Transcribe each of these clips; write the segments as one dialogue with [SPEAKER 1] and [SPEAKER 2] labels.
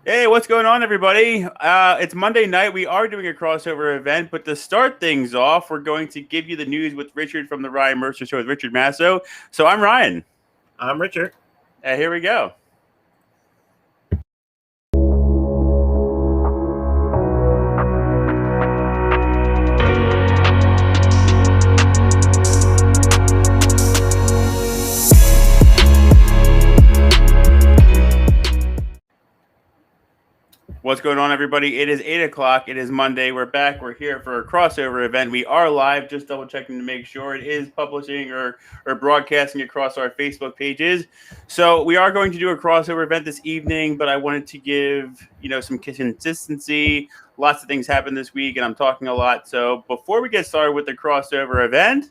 [SPEAKER 1] Hey, what's going on, everybody? It's Monday night. We are doing a crossover event, but to start things off, we're going to give you the news with Richard from the Ryan Mercer Show with Richard Masso. So I'm Ryan.
[SPEAKER 2] I'm Richard.
[SPEAKER 1] Here we go. What's going on, everybody? It is 8 o'clock. It is Monday. We're back. We're here for a crossover event. We are live, just double checking to make sure it is publishing or broadcasting across our Facebook pages. So we are going to do a crossover event this evening, but I wanted to give, some consistency. Lots of things happened this week, and I'm talking a lot. So before we get started with the crossover event,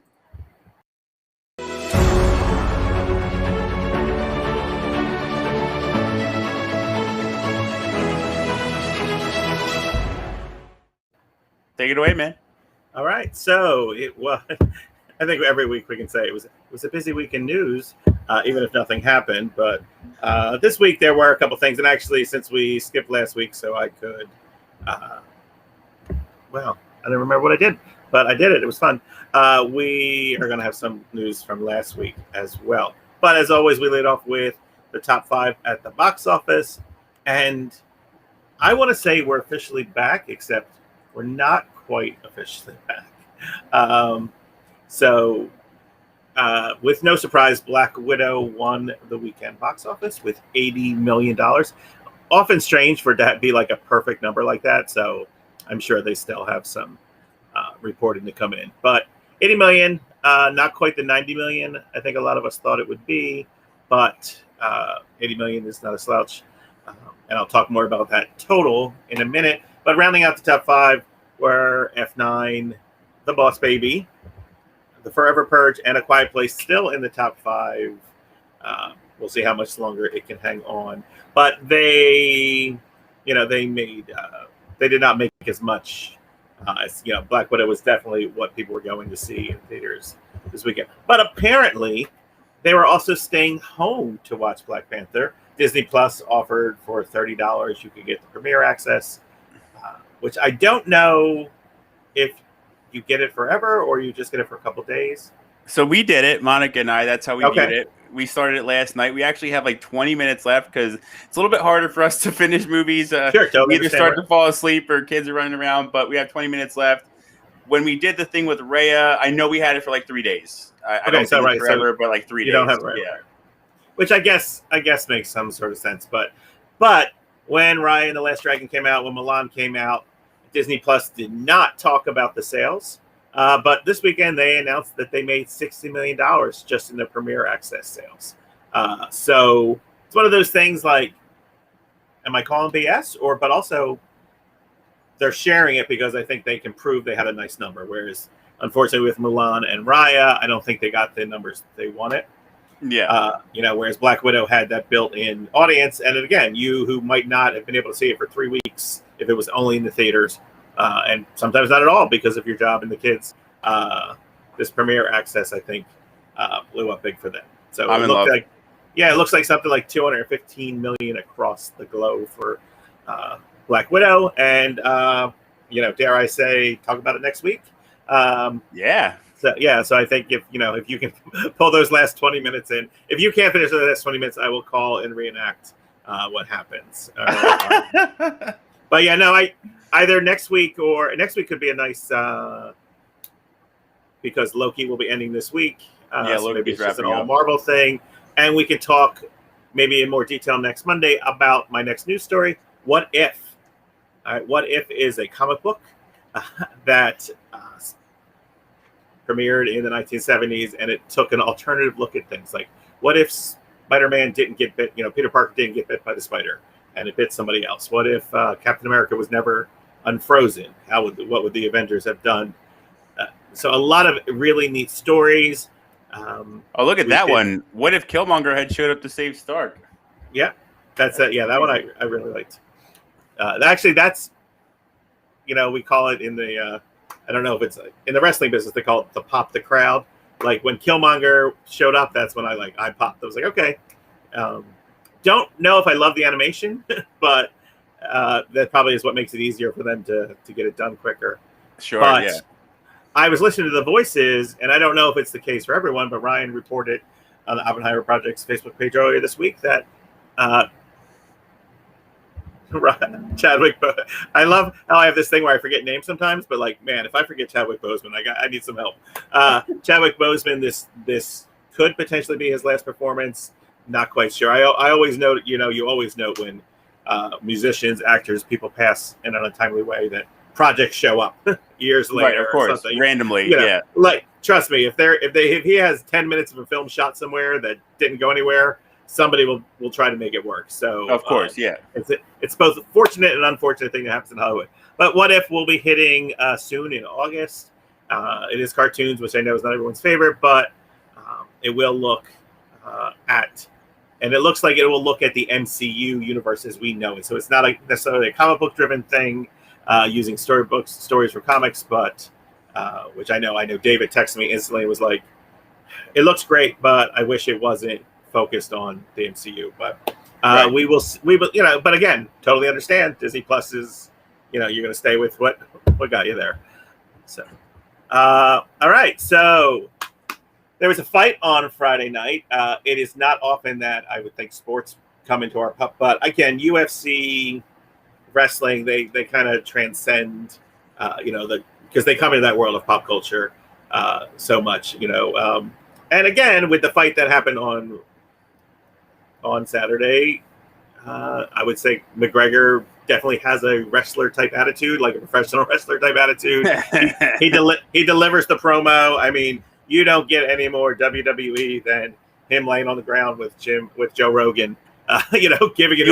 [SPEAKER 1] take it away, man.
[SPEAKER 2] All right. So it was. I think every week we can say it was a busy week in news, even if nothing happened. But this week there were a couple things, and actually, since we skipped last week, so I could. I didn't remember what I did, but I did it. It was fun. We are going to have some news from last week as well. But as always, we lead off with the top 5 at the box office, and I want to say we're officially back, except we're not quite officially back. With no surprise, Black Widow won the weekend box office with $80 million. Often strange for that to be like a perfect number like that. So I'm sure they still have some reporting to come in. But 80 million, not quite the 90 million I think a lot of us thought it would be. But 80 million is not a slouch. And I'll talk more about that total in a minute. But rounding out the top 5 were F9, The Boss Baby, The Forever Purge, and A Quiet Place still in the top 5. We'll see how much longer it can hang on. But they did not make as much as, Black Widow was definitely what people were going to see in theaters this weekend. But apparently, they were also staying home to watch Black Panther. Disney Plus offered for $30 you could get the premiere access, which I don't know if you get it forever or you just get it for a couple days.
[SPEAKER 1] So we did it, Monica and I. That's how we viewed it. We started it last night. We actually have like 20 minutes left because it's a little bit harder for us to finish movies.
[SPEAKER 2] Sure, totally.
[SPEAKER 1] We either start to fall asleep or kids are running around, but we have 20 minutes left. When we did the thing with Rhea, I know we had it for like 3 days. I don't think it's forever, but like 3 days.
[SPEAKER 2] You don't have it right. Which I guess makes some sort of sense. But when Raya and the Last Dragon came out, when Mulan came out, Disney Plus did not talk about the sales. But this weekend they announced that they made $60 million just in the premiere access sales. So it's one of those things like, am I calling BS? But also they're sharing it because I think they can prove they had a nice number. Whereas unfortunately with Mulan and Raya, I don't think they got the numbers they wanted.
[SPEAKER 1] Yeah.
[SPEAKER 2] Whereas Black Widow had that built-in audience. And again, you who might not have been able to see it for 3 weeks if it was only in the theaters, and sometimes not at all because of your job and the kids, this premiere access, I think, blew up big for them. So it looks like something like 215 million across the globe for Black Widow. And, dare I say, talk about it next week.
[SPEAKER 1] Yeah.
[SPEAKER 2] So I think if you can pull those last 20 minutes in, if you can't finish the last 20 minutes, I will call and reenact what happens. But yeah, no, either next week could be a nice because Loki will be ending this week. So maybe it's just an all Marvel thing, and we can talk maybe in more detail next Monday about my next news story. What If? What If is a comic book that premiered in the 1970s, and it took an alternative look at things. Like, what if Spider-Man didn't get bit? Peter Parker didn't get bit by the spider, and it bit somebody else. What if Captain America was never unfrozen? What would the Avengers have done? So a lot of really neat stories.
[SPEAKER 1] Look at that one. What if Killmonger had showed up to save Stark?
[SPEAKER 2] Yeah, that's it. Yeah, that one I really liked. Actually, that's we call it in the I don't know if it's in the wrestling business, they call it the pop the crowd. Like when Killmonger showed up, that's when I popped. I was like, okay. Don't know if I love the animation, but that probably is what makes it easier for them to get it done quicker.
[SPEAKER 1] Sure,
[SPEAKER 2] But
[SPEAKER 1] yeah.
[SPEAKER 2] I was listening to the voices, and I don't know if it's the case for everyone, but Ryan reported on the Oppenheimer Project's Facebook page earlier this week that Chadwick. I love how I have this thing where I forget names sometimes, but like, man, if I forget Chadwick Boseman, I need some help. Chadwick Boseman, this could potentially be his last performance. Not quite sure. I always note, you always note when musicians, actors, people pass in an untimely way that projects show up years later,
[SPEAKER 1] right, of course,
[SPEAKER 2] or something.
[SPEAKER 1] randomly. Yeah,
[SPEAKER 2] like trust me, if he has 10 minutes of a film shot somewhere that didn't go anywhere, somebody will try to make it work. So
[SPEAKER 1] of course, yeah.
[SPEAKER 2] It's both a fortunate and unfortunate thing that happens in Hollywood. But What If will be hitting soon in August. It is cartoons, which I know is not everyone's favorite, but it will look and it looks like it will look at the MCU universe as we know it. So it's not necessarily a comic book driven thing using stories from comics, but which I know David texted me instantly and was like, it looks great, but I wish it wasn't focused on the MCU. But
[SPEAKER 1] Right.
[SPEAKER 2] we will, but again, totally understand Disney Plus is, you're going to stay with what got you there. So, all right. So there was a fight on Friday night. It is not often that I would think sports come into our pub, but again, UFC, wrestling, they kind of transcend, because they come into that world of pop culture so much, and again, with the fight that happened on Saturday, I would say McGregor definitely has a wrestler type attitude, like a professional wrestler type attitude. He delivers the promo. I mean, you don't get any more WWE than him laying on the ground with Joe Rogan, giving it.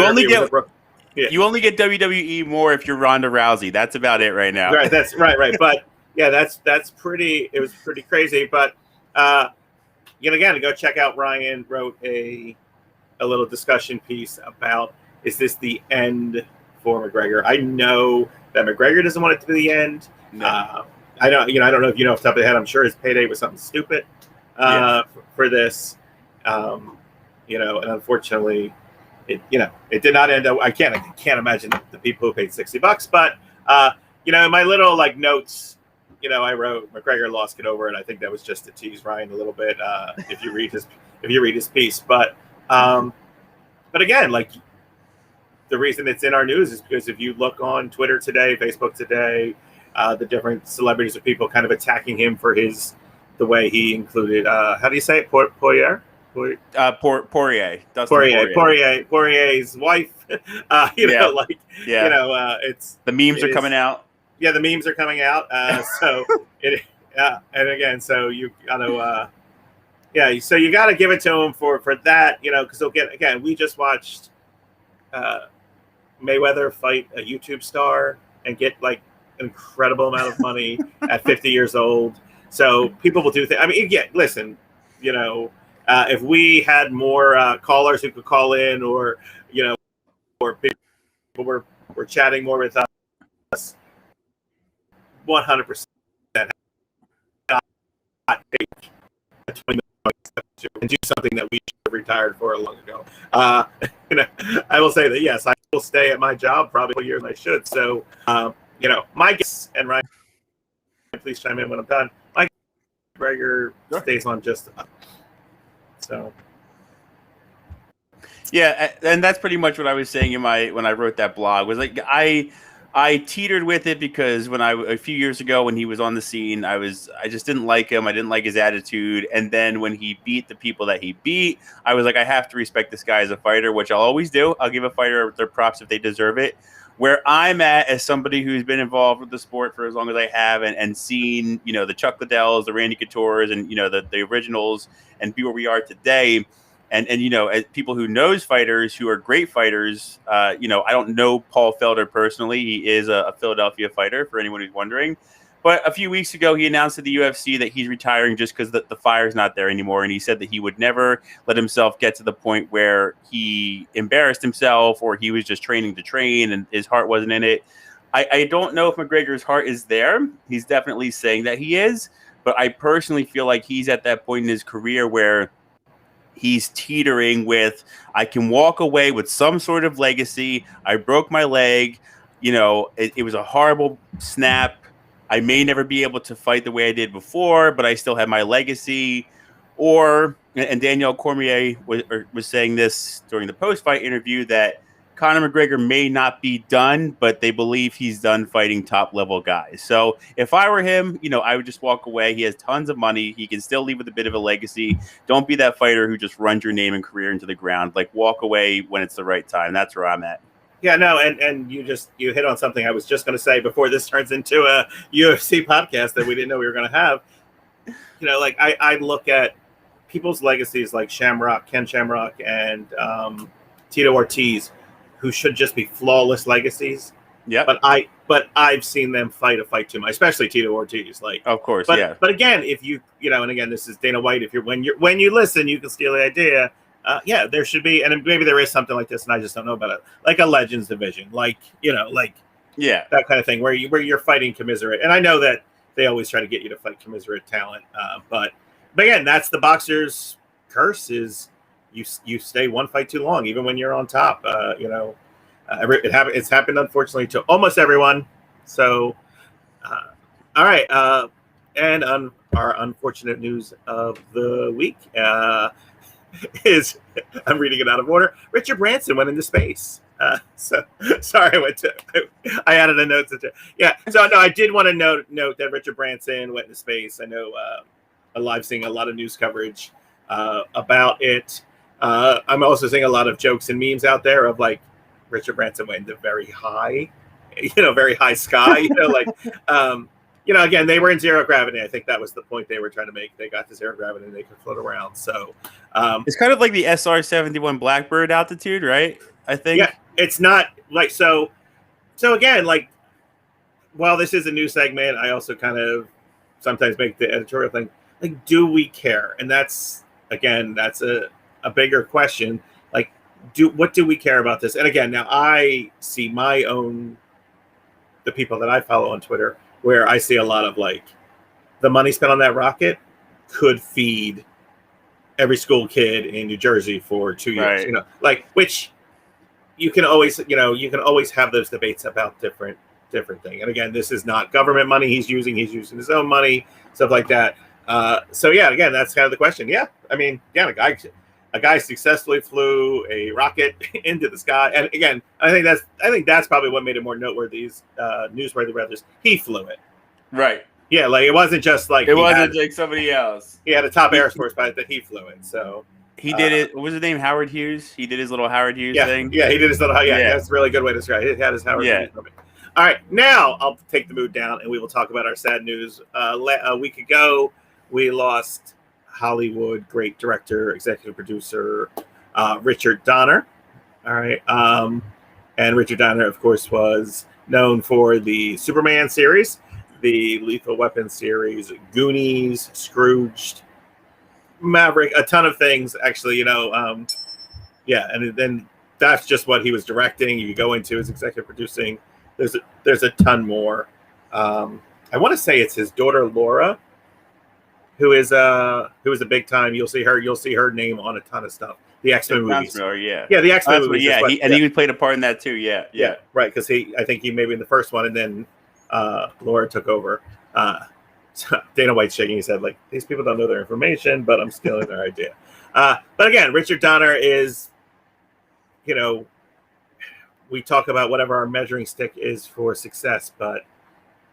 [SPEAKER 1] You only get WWE more if you're Ronda Rousey. That's about it right now.
[SPEAKER 2] Right. That's right. But yeah, that's pretty. It was pretty crazy. But again, go check out. Ryan wrote a little discussion piece about, is this the end for McGregor? I know that McGregor doesn't want it to be the end.
[SPEAKER 1] No.
[SPEAKER 2] I don't know if you know off the top of the head. I'm sure his payday was something stupid for this. And unfortunately, it did not end up. I can't imagine the people who paid $60. But in my little notes, I wrote McGregor lost, get over it. I think that was just to tease Ryan a little bit. If you read his piece, but again, the reason it's in our news is because if you look on Twitter today, Facebook today, the different celebrities or people kind of attacking him for the way he included, how do you say it? Poirier?
[SPEAKER 1] Poirier.
[SPEAKER 2] Poirier's wife. It's
[SPEAKER 1] the memes are coming out.
[SPEAKER 2] Yeah, the memes are coming out. So it, and again, so you gotta, so you gotta give it to him for that, because they'll get, again, we just watched Mayweather fight a YouTube star and get an incredible amount of money at 50 years old. So people will do things. I mean, listen, if we had more callers who could call in, or or people were chatting more with us, 100% not take a 20 minute and do something that we should have retired for long ago. I will say that yes, I will stay at my job probably a year than I should. So my guess, and Ryan, please chime in when I'm done. My McGregor stays on just so.
[SPEAKER 1] Yeah, and that's pretty much what I was saying when I wrote that blog. Was I teetered with it because a few years ago when he was on the scene, I just didn't like him. I didn't like his attitude. And then when he beat the people that he beat, I was like, I have to respect this guy as a fighter, which I'll always do. I'll give a fighter their props if they deserve it. Where I'm at as somebody who's been involved with the sport for as long as I have and seen, the Chuck Liddells, the Randy Couture's, and, the originals, and be where we are today. And as people who knows fighters who are great fighters, I don't know Paul Felder personally. He is a Philadelphia fighter, for anyone who's wondering. But a few weeks ago, he announced to the UFC that he's retiring just because the fire's not there anymore. And he said that he would never let himself get to the point where he embarrassed himself or he was just training to train and his heart wasn't in it. I don't know if McGregor's heart is there. He's definitely saying that he is. But I personally feel like he's at that point in his career where he's teetering with, I can walk away with some sort of legacy. I broke my leg. It was a horrible snap. I may never be able to fight the way I did before, but I still have my legacy. And Danielle Cormier was saying this during the post-fight interview, that Conor McGregor may not be done, but they believe he's done fighting top-level guys. So if I were him, I would just walk away. He has tons of money. He can still leave with a bit of a legacy. Don't be that fighter who just runs your name and career into the ground. Like, walk away when it's the right time. That's where I'm at.
[SPEAKER 2] Yeah, no, and you hit on something I was just going to say before this turns into a UFC podcast that we didn't know we were going to have. I look at people's legacies like Ken Shamrock, and Tito Ortiz, who should just be flawless legacies.
[SPEAKER 1] Yeah.
[SPEAKER 2] But I've seen them fight a fight too much, especially Tito Ortiz.
[SPEAKER 1] Of course,
[SPEAKER 2] but,
[SPEAKER 1] yeah.
[SPEAKER 2] But again, if and again, this is Dana White. When you listen, you can steal the idea. There should be, and maybe there is something like this, and I just don't know about it, like a Legends division, that kind of thing where you're fighting commiserate. And I know that they always try to get you to fight commiserate talent, but again, that's the boxer's curse: is you stay one fight too long, even when you're on top. It's happened unfortunately to almost everyone. So, all right, and on our unfortunate news of the week. Is I'm reading it out of order. Richard Branson went into space. So sorry, I added a note. So no, I did want to note that Richard Branson went into space. I know I'm live seeing a lot of news coverage about it. I'm also seeing a lot of jokes and memes out there of like Richard Branson went into very high sky. Again, they were in zero gravity. I think that was the point they were trying to make. They got to zero gravity and they could float around. So
[SPEAKER 1] it's kind of like the SR-71 Blackbird altitude, right? I think.
[SPEAKER 2] Yeah, it's not like so. So again, like, while this is a new segment, I also kind of sometimes make the editorial thing. Like, do we care? And that's a bigger question. Like, what do we care about this? And again, now I see the people that I follow on Twitter, where I see a lot of like the money spent on that rocket could feed every school kid in New Jersey for 2 years,
[SPEAKER 1] right.
[SPEAKER 2] Which you can always have those debates about different thing. And again, this is not government money he's using his own money, stuff like that. Again, that's kind of the question. Yeah. I mean, yeah, a guy successfully flew a rocket into the sky. And again, I think that's probably what made it more newsworthy rather is he flew it.
[SPEAKER 1] Right.
[SPEAKER 2] Yeah, like it wasn't just like
[SPEAKER 1] like somebody else.
[SPEAKER 2] He had a top Air Force pilot that he flew in. So
[SPEAKER 1] he did it. What was his name? Howard Hughes. He did his little Howard Hughes thing.
[SPEAKER 2] Yeah, he did his little. Yeah, that's a really good way to describe it. He had his Howard Hughes moment. All right, now I'll take the mood down and we will talk about our sad news. A week ago, we lost Hollywood great director, executive producer, Richard Donner. All right, and Richard Donner, of course, was known for the Superman series, the Lethal Weapon series, Goonies, Scrooged, Maverick, a ton of things, actually, and then that's just what he was directing. You go into his executive producing. There's a ton more. I want to say it's his daughter Laura, who is a big time. You'll see her name on a ton of stuff. The X-Men movies. The X-Men movies.
[SPEAKER 1] He played a part in that too. Yeah,
[SPEAKER 2] right. Because I think he maybe in the first one, and then Laura took over. Dana White's shaking his head like, these people don't know their information, but I'm stealing their idea. But again, Richard Donner is, we talk about whatever our measuring stick is for success, but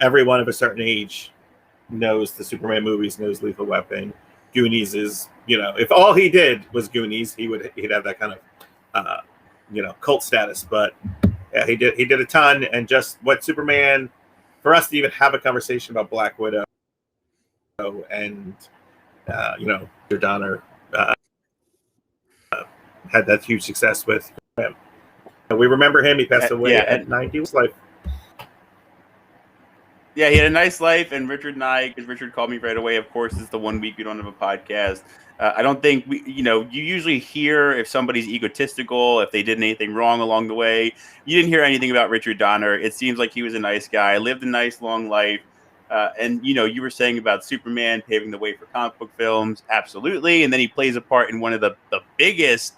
[SPEAKER 2] everyone of a certain age knows the Superman movies, knows Lethal Weapon. Goonies is, if all he did was Goonies, he'd have that kind of, cult status. But yeah, he did a ton, and just what Superman, for us to even have a conversation about Black Widow and Richard Donner had that huge success with him. We remember him. He passed away at 90.
[SPEAKER 1] Yeah, he had a nice life, and Richard and I, because Richard called me right away, of course, it's the 1 week we don't have a podcast. I don't think you usually hear if somebody's egotistical, if they did anything wrong along the way. You didn't hear anything about Richard Donner. It seems like he was a nice guy, lived a nice long life. And you were saying about Superman paving the way for comic book films, absolutely. And then he plays a part in one of the biggest,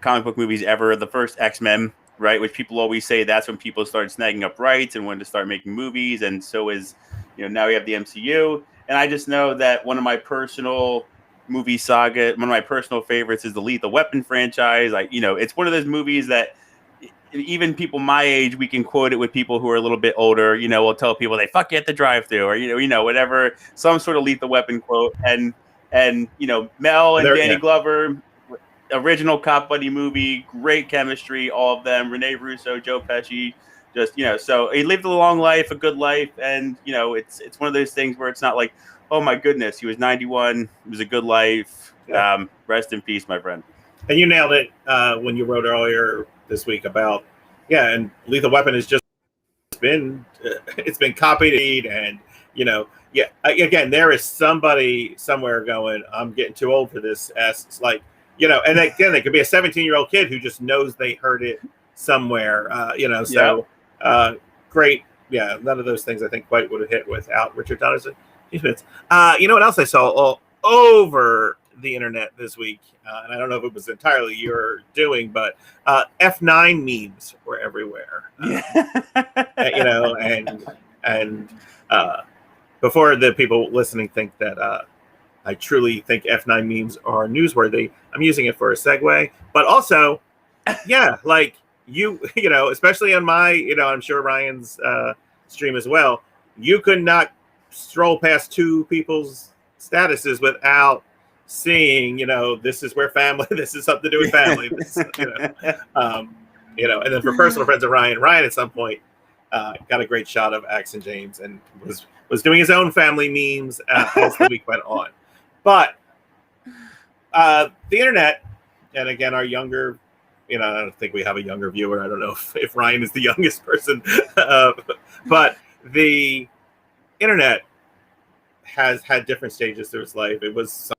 [SPEAKER 1] comic book movies ever, the first X-Men, right? Which people always say that's when people started snagging up rights and when to start making movies. And so is, now we have the MCU. And I just know that one of my personal movie saga, one of my personal favorites is the Lethal Weapon franchise. It's one of those movies that even people my age, we can quote it with people who are a little bit older. We'll tell people they fuck you at the drive-thru, or whatever, some sort of Lethal Weapon quote. And Mel and Danny Glover, original cop buddy movie, great chemistry, all of them. Rene Russo, Joe Pesci, just so he lived a long life, a good life, and it's one of those things where it's not like, oh my goodness, he was 91, it was a good life. Yeah. Rest in peace, my friend.
[SPEAKER 2] And you nailed it when you wrote earlier this week about and Lethal Weapon has just been it's been copied, and again, there is somebody somewhere going, I'm getting too old for this. It's like, and again, it could be a 17-year-old kid who just knows they heard it somewhere. Great. Yeah, none of those things I think quite would have hit without Richard Donaldson. You know what else I saw all over the internet this week, and I don't know if it was entirely your doing, but F9 memes were everywhere. And before the people listening think that I truly think F9 memes are newsworthy, I'm using it for a segue, but also, especially on my, I'm sure Ryan's stream as well, you could not stroll past two people's statuses without seeing, this is where family, this is something to do with family, and then for personal friends of Ryan at some point got a great shot of Axon James and was doing his own family memes as the week went on. But the internet, and again, our younger, I don't think we have a younger viewer. I don't know if Ryan is the youngest person, but the internet has had different stages through its life. It was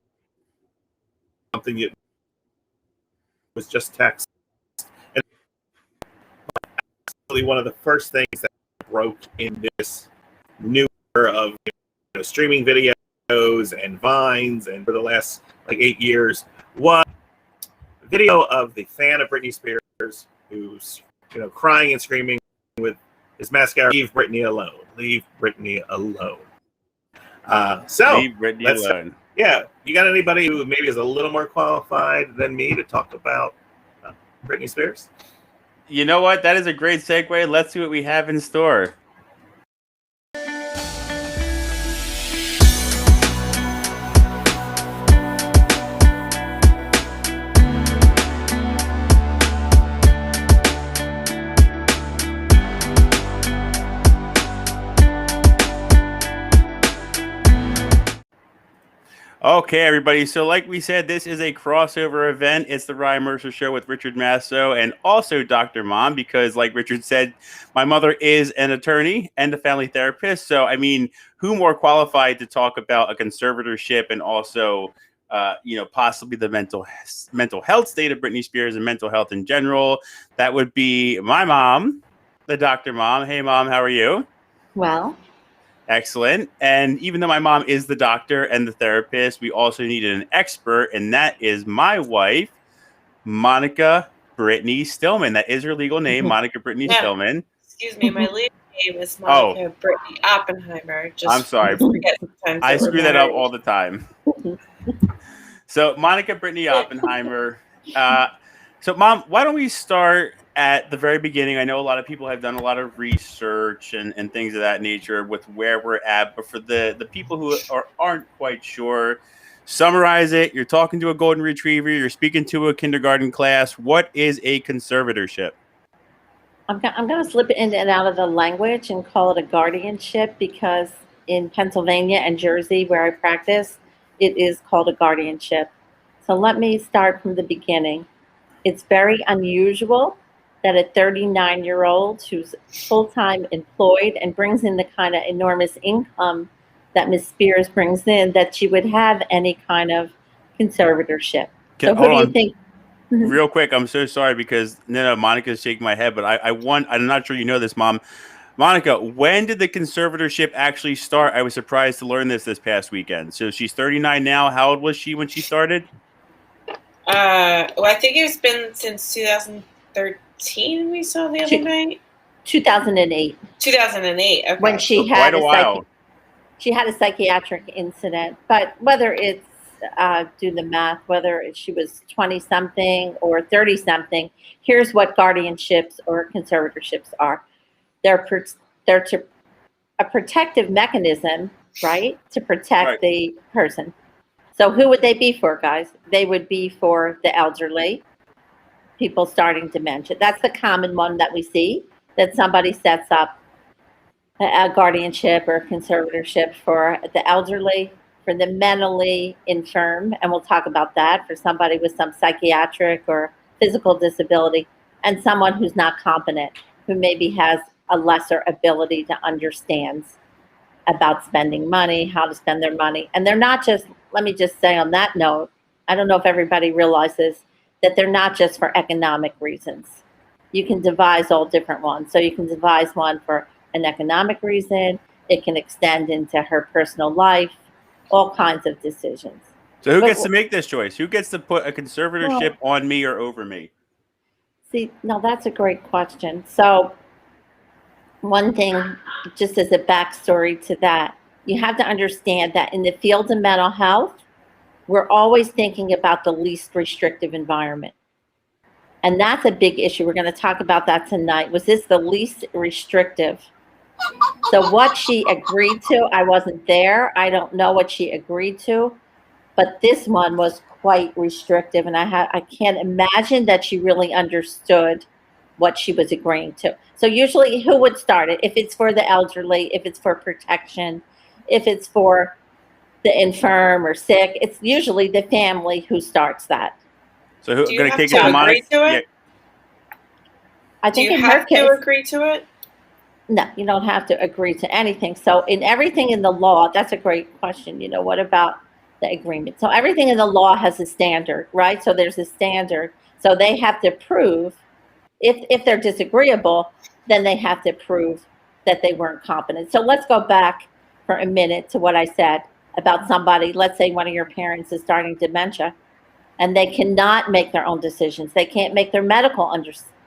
[SPEAKER 2] something that was just text. And actually one of the first things that broke in this new era of streaming videos and Vines, and for the last 8 years, was video of the fan of Britney Spears who's crying and screaming with his mascara, "Leave Britney alone. Leave Britney alone."
[SPEAKER 1] Leave Britney alone.
[SPEAKER 2] Yeah, you got anybody who maybe is a little more qualified than me to talk about Britney Spears?
[SPEAKER 1] You know what? That is a great segue. Let's see what we have in store. Okay, everybody. So like we said, this is a crossover event. It's the Ryan Mercer Show with Richard Masso and also Dr. Mom, because like Richard said, my mother is an attorney and a family therapist. So, I mean, who more qualified to talk about a conservatorship and also, possibly the mental health state of Britney Spears and mental health in general? That would be my mom, the Dr. Mom. Hey, Mom, how are you?
[SPEAKER 3] Well.
[SPEAKER 1] Excellent. And even though my mom is the doctor and the therapist, we also needed an expert, and that is my wife, Monica Brittany Stillman. That is her legal name, Monica Brittany Stillman.
[SPEAKER 3] Excuse me, my legal name is Monica Brittany Oppenheimer.
[SPEAKER 1] I'm sorry. I screw that up all the time. So Monica Brittany Oppenheimer. So, Mom, why don't we start at the very beginning? I know a lot of people have done a lot of research and things of that nature with where we're at. But for the people who aren't quite sure, summarize it. You're talking to a golden retriever. You're speaking to a kindergarten class. What is a conservatorship?
[SPEAKER 3] I'm going to slip it in and out of the language and call it a guardianship, because in Pennsylvania and Jersey, where I practice, it is called a guardianship. So let me start from the beginning. It's very unusual that a 39-year-old who's full-time employed and brings in the kind of enormous income that Ms. Spears brings in, that she would have any kind of conservatorship. So who do you think?
[SPEAKER 1] Real quick, I'm so sorry because Monica's shaking my head, but I'm not sure you know this, Mom. Monica, when did the conservatorship actually start? I was surprised to learn this past weekend. So she's 39 now. How old was she when she started?
[SPEAKER 4] Well, I think it's been since 2013 we saw the other night.
[SPEAKER 3] 2008.
[SPEAKER 4] 2008. Okay.
[SPEAKER 3] When she
[SPEAKER 1] So
[SPEAKER 3] had
[SPEAKER 1] quite a while.
[SPEAKER 3] she had a psychiatric incident. But whether it's do the math, whether she was 20 something or 30 something, here's what guardianships or conservatorships are. They're a protective mechanism, right, to protect the person. So who would they be for, guys? They would be for the elderly, people starting dementia. That's the common one that we see, that somebody sets up a guardianship or a conservatorship for the elderly, for the mentally infirm, and we'll talk about that, for somebody with some psychiatric or physical disability, and someone who's not competent, who maybe has a lesser ability to understand about spending money, how to spend their money. And they're not just, let me just say on that note, I don't know if everybody realizes that they're not just for economic reasons. You can devise all different ones. So you can devise one for an economic reason. It can extend into her personal life, all kinds of decisions.
[SPEAKER 1] So who gets to make this choice? Who gets to put a conservatorship on me or over me?
[SPEAKER 3] See, no, that's a great question. So one thing, just as a backstory to that, you have to understand that in the field of mental health, we're always thinking about the least restrictive environment. And that's a big issue. We're going to talk about that tonight. Was this the least restrictive? So what she agreed to, I wasn't there. I don't know what she agreed to, but this one was quite restrictive. And I can't imagine that she really understood what she was agreeing to. So usually who would start it? If it's for the elderly, if it's for protection, if it's for the infirm or sick, it's usually the family who starts that.
[SPEAKER 1] So who's going to take
[SPEAKER 4] it
[SPEAKER 1] to
[SPEAKER 4] agree to it?
[SPEAKER 1] Yeah.
[SPEAKER 3] I think
[SPEAKER 4] Do you
[SPEAKER 3] in her
[SPEAKER 4] have
[SPEAKER 3] case,
[SPEAKER 4] to agree to it?
[SPEAKER 3] no, you don't have to agree to anything. So in everything in the law, that's a great question. You know, what about the agreement? So everything in the law has a standard, right? So there's a standard. So they have to prove, if they're disagreeable, then they have to prove that they weren't competent. So let's go back for a minute to what I said about somebody. Let's say one of your parents is starting dementia and they cannot make their own decisions. They can't make their medical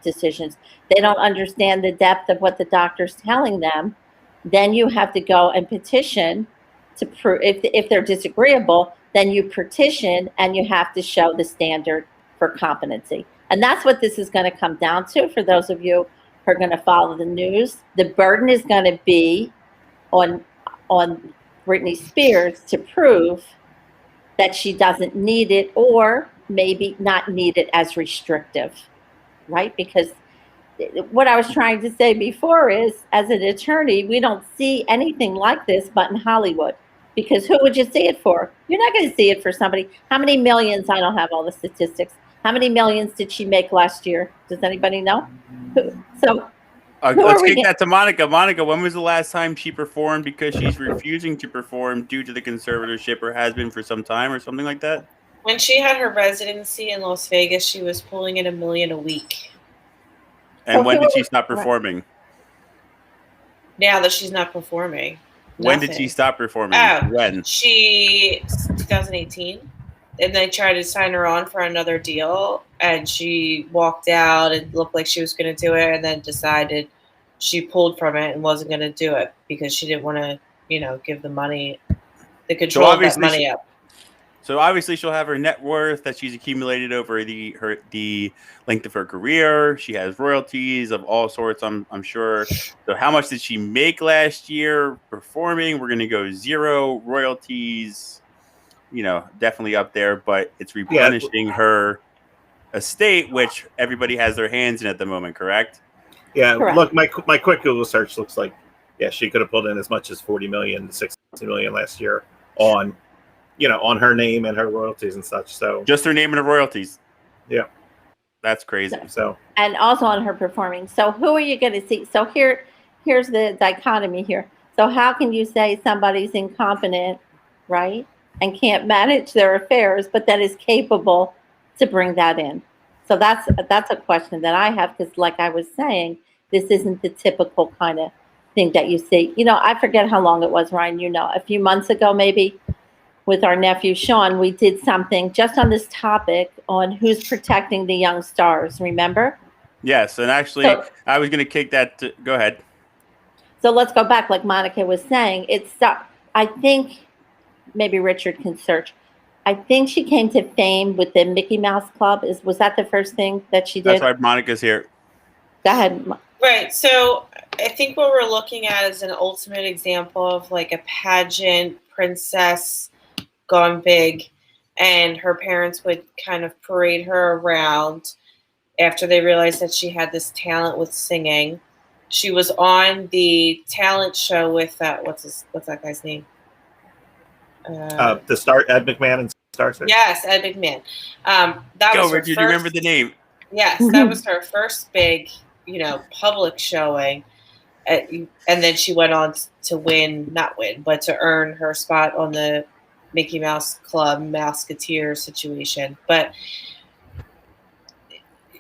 [SPEAKER 3] decisions. They don't understand the depth of what the doctor's telling them. Then you have to go and petition to prove, if they're disagreeable, then you petition and you have to show the standard for competency. And that's what this is going to come down to for those of you who are going to follow the news. The burden is going to be on Britney Spears to prove that she doesn't need it, or maybe not need it as restrictive, right? Because what I was trying to say before is, as an attorney, we don't see anything like this but in Hollywood. Because who would you see it for? You're not going to see it for somebody. How many millions? I don't have all the statistics. How many millions did she make last year? Does anybody know? So
[SPEAKER 1] let's kick that to Monica. Monica, when was the last time she performed? Because she's refusing to perform due to the conservatorship, or has been for some time, or something like that.
[SPEAKER 4] When she had her residency in Las Vegas, she was pulling in $1 million a week.
[SPEAKER 1] And when did she stop performing?
[SPEAKER 4] Now that she's not performing.
[SPEAKER 1] When did she stop performing? When?
[SPEAKER 4] 2018. And they tried to sign her on for another deal, and she walked out and looked like she was going to do it, and then decided she pulled from it and wasn't going to do it because she didn't want to, give the money, the control of that money up.
[SPEAKER 1] So obviously she'll have her net worth that she's accumulated over the length of her career. She has royalties of all sorts, I'm sure. So how much did she make last year performing? We're going to go zero royalties. Definitely up there, but it's replenishing her estate, which everybody has their hands in at the moment, correct?
[SPEAKER 2] Yeah,
[SPEAKER 3] correct.
[SPEAKER 2] Look, my quick Google search looks like, she could have pulled in as much as 40 million to 60 million last year on her name and her royalties and such. So
[SPEAKER 1] just her name and her royalties.
[SPEAKER 2] Yeah.
[SPEAKER 1] That's crazy.
[SPEAKER 2] So
[SPEAKER 3] and also on her performing. So who are you going to see? So here's the dichotomy here. So how can you say somebody's incompetent, right? And can't manage their affairs, but that is capable to bring that in. So that's a question that I have, because like I was saying, this isn't the typical kind of thing that you see. I forget how long it was, Ryan, a few months ago, maybe, with our nephew, Sean, we did something just on this topic on who's protecting the young stars, remember?
[SPEAKER 1] Yes, and actually, I was going to kick that. Go ahead.
[SPEAKER 3] So let's go back, like Monica was saying. I think, maybe Richard can search. I think she came to fame with the Mickey Mouse Club. Was that the first thing that she did?
[SPEAKER 1] That's why Monica's here.
[SPEAKER 3] Go ahead.
[SPEAKER 4] Right. So I think what we're looking at is an ultimate example of like a pageant princess gone big, and her parents would kind of parade her around after they realized that she had this talent with singing. She was on the talent show with what's that guy's name?
[SPEAKER 2] The star Ed McMahon and Star Search.
[SPEAKER 4] Yes, Ed McMahon. That
[SPEAKER 1] Go,
[SPEAKER 4] was
[SPEAKER 1] Richard. You remember the name?
[SPEAKER 4] Yes, that was her first big, public showing, and then she went on to not win, but to earn her spot on the Mickey Mouse Club Mouseketeer situation. But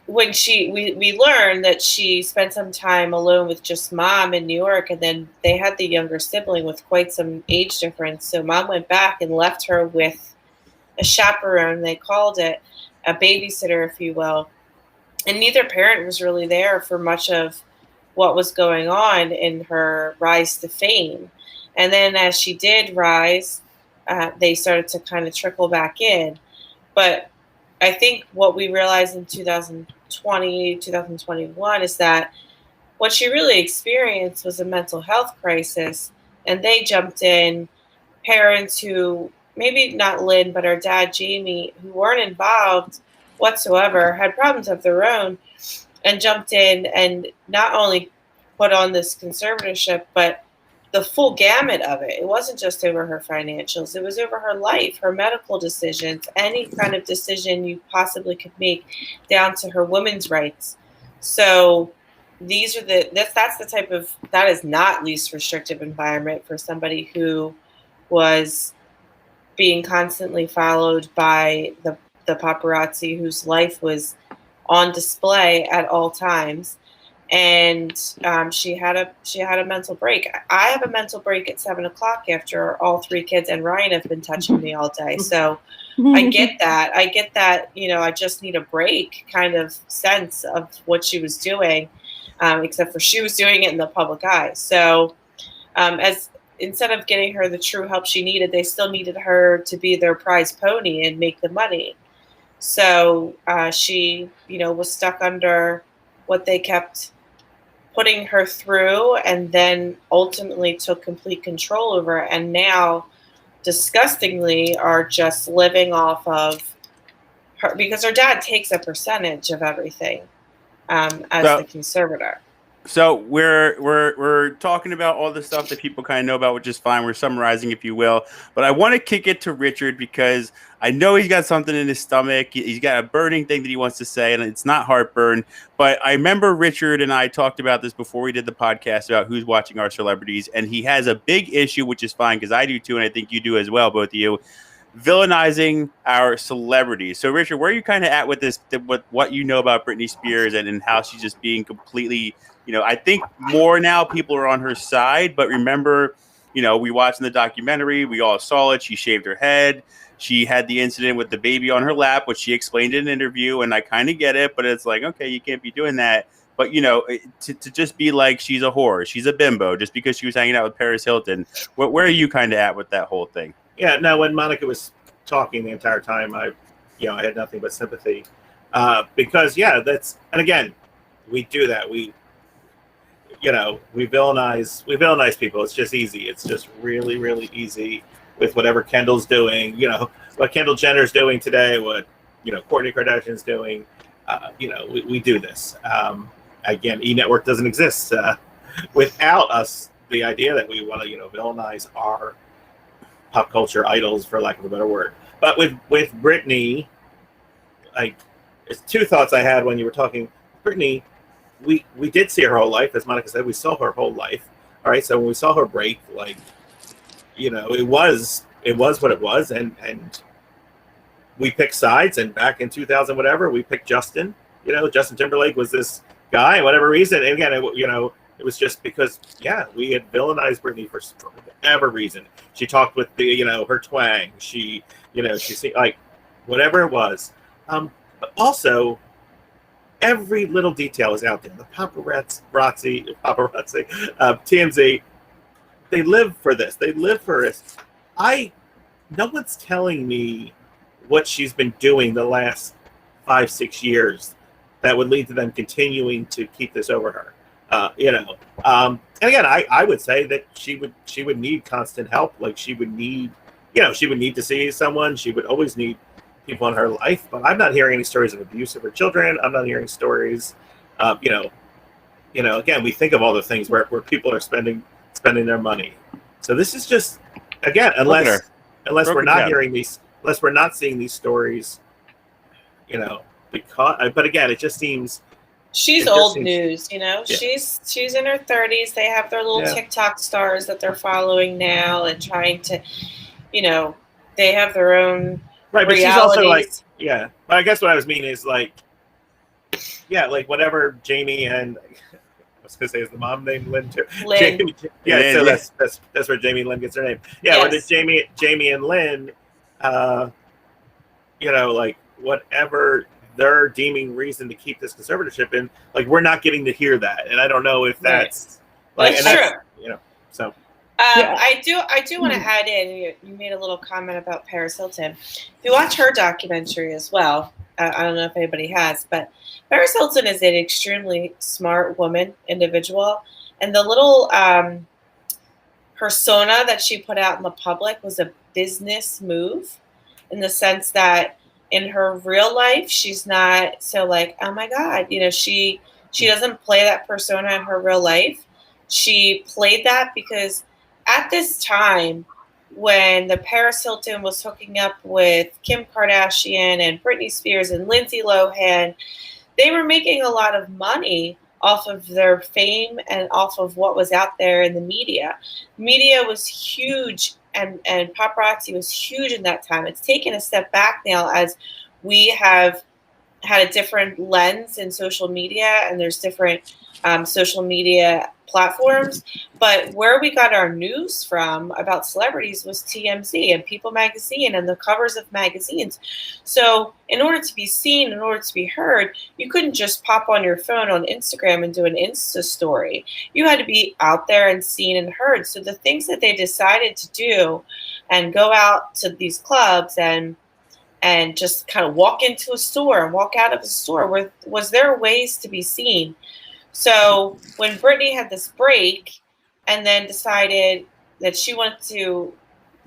[SPEAKER 4] when we learned that she spent some time alone with just mom in New York, and then they had the younger sibling with quite some age difference. So mom went back and left her with a chaperone, they called it, a babysitter, if you will. And neither parent was really there for much of what was going on in her rise to fame. And then as she did rise, they started to kind of trickle back in. But I think what we realized in 2020, 2021 is that what she really experienced was a mental health crisis. And they jumped in, parents who, maybe not Lynn, but her dad, Jamie, who weren't involved whatsoever, had problems of their own, and jumped in and not only put on this conservatorship, but the full gamut of it. It wasn't just over her financials. It was over her life, her medical decisions, any kind of decision you possibly could make, down to her women's rights. So that's the type of, that is not least restrictive environment for somebody who was being constantly followed by the paparazzi, whose life was on display at all times. And she had a mental break. I have a mental break at 7:00 after all three kids and Ryan have been touching me all day. So I get that. I just need a break kind of sense of what she was doing, except for she was doing it in the public eye. So instead of getting her the true help she needed, they still needed her to be their prize pony and make the money. So she, was stuck under what they kept putting her through, and then ultimately took complete control over it, and now disgustingly are just living off of her, because her dad takes a percentage of everything as the conservator.
[SPEAKER 1] So we're talking about all the stuff that people kind of know about, which is fine. We're summarizing, if you will. But I want to kick it to Richard because I know he's got something in his stomach. He's got a burning thing that he wants to say, and it's not heartburn. But I remember Richard and I talked about this before we did the podcast about who's watching our celebrities, and he has a big issue, which is fine because I do too, and I think you do as well, both of you, villainizing our celebrities. So Richard, where are you kind of at with this, what you know about Britney Spears and how she's just being completely, I think more now people are on her side, but remember, we watched in the documentary, we all saw it. She shaved her head. She had the incident with the baby on her lap, which she explained in an interview, and I kind of get it, but it's like, okay, you can't be doing that. But, to just be like, she's a whore, she's a bimbo, just because she was hanging out with Paris Hilton. Where are you kind of at with that whole thing?
[SPEAKER 2] Yeah, no, when Monica was talking the entire time, I had nothing but sympathy. Because, and again, we do that. We villainize people. It's just easy. It's just really, really easy with whatever Kendall's doing, what Kendall Jenner's doing today, what, Kourtney Kardashian's doing. We do this. Again, E-Network doesn't exist without us. The idea that we want to, villainize our pop culture idols, for lack of a better word. But with Britney, it's two thoughts I had when you were talking. Britney, we did see her whole life, as Monica said. We saw her whole life. All right, so when we saw her break, it was what it was, and we picked sides. And back in 2000, whatever, we picked Justin. Justin Timberlake was this guy, whatever reason. And again, it It was just because, we had villainized Britney for whatever reason. She talked with her twang. She seemed like whatever it was. But also, every little detail is out there. The paparazzi, TMZ, they live for this. They live for this. No one's telling me what she's been doing the last 5-6 years that would lead to them continuing to keep this over her. And again, I would say that she would need constant help. Like she would need to see someone. She would always need people in her life. But I'm not hearing any stories of abuse of her children. I'm not hearing stories. Again, we think of all the things where people are spending their money. So this is just, again, unless we're not hearing these, unless we're not seeing these stories, but again, it just seems.
[SPEAKER 4] She's old news, She's in her 30s. They have their little TikTok stars that they're following now and trying to, they have their own
[SPEAKER 2] right. But
[SPEAKER 4] realities.
[SPEAKER 2] she's also But I guess what I was meaning is like whatever Jamie and I was gonna say, is the mom named Lynn too?
[SPEAKER 4] Lynn.
[SPEAKER 2] Lynn, so that's where Jamie and Lynn gets their name. Yeah, yes. Whether Jamie and Lynn, whatever they're deeming reason to keep this conservatorship in, we're not getting to hear that, and I don't know if that's
[SPEAKER 4] that's true.
[SPEAKER 2] So.
[SPEAKER 4] I do want to add in. You made a little comment about Paris Hilton. If you watch her documentary as well, I don't know if anybody has, but Paris Hilton is an extremely smart woman, individual, and the little persona that she put out in the public was a business move, in the sense that in her real life, she's not so oh my God, she doesn't play that persona in her real life. She played that because at this time, when the Paris Hilton was hooking up with Kim Kardashian and Britney Spears and Lindsay Lohan, they were making a lot of money off of their fame and off of what was out there in the media. Media was huge, and paparazzi was huge in that time. It's taken a step back now as we have had a different lens in social media, and there's different social media platforms. But where we got our news from about celebrities was TMZ and People magazine and the covers of magazines. So in order to be seen, in order to be heard, you couldn't just pop on your phone on Instagram and do an Insta story. You had to be out there and seen and heard. So the things that they decided to do and go out to these clubs and just kind of walk into a store and walk out of a store, was there ways to be seen. So when Britney had this break and then decided that she wanted to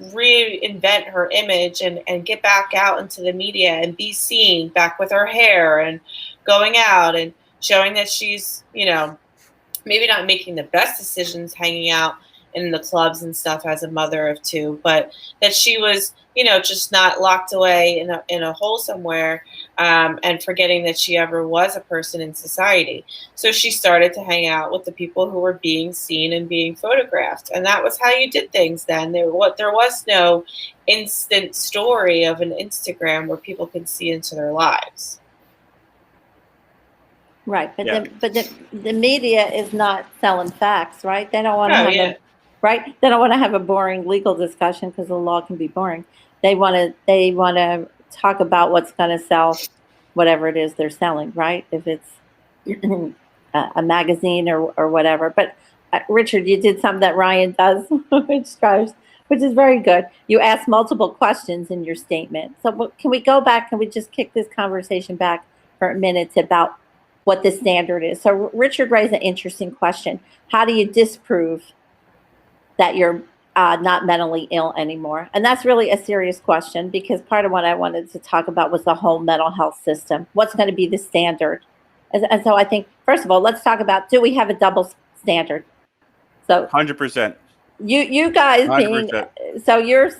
[SPEAKER 4] reinvent her image and get back out into the media and be seen back with her hair and going out and showing that she's, maybe not making the best decisions hanging out in the clubs and stuff as a mother of two, but that she was, just not locked away in a hole somewhere and forgetting that she ever was a person in society. So she started to hang out with the people who were being seen and being photographed. And that was how you did things then. There was no instant story of an Instagram where people could see into their lives.
[SPEAKER 3] Right, but the media is not selling facts, right? They don't want to right? They don't want to have a boring legal discussion because the law can be boring. They want to talk about what's going to sell, whatever it is they're selling, right? If it's a magazine or whatever. But Richard, you did something that Ryan does, which is very good. You asked multiple questions in your statement. So can we go back? Can we just kick this conversation back for a minute about what the standard is? So Richard raised an interesting question. How do you disprove that you're not mentally ill anymore? And that's really a serious question, because part of what I wanted to talk about was the whole mental health system. What's going to be the standard? And so I think, first of all, let's talk about, do we have a double standard? So
[SPEAKER 1] 100%.
[SPEAKER 3] You guys
[SPEAKER 1] 100%.
[SPEAKER 3] being, so you're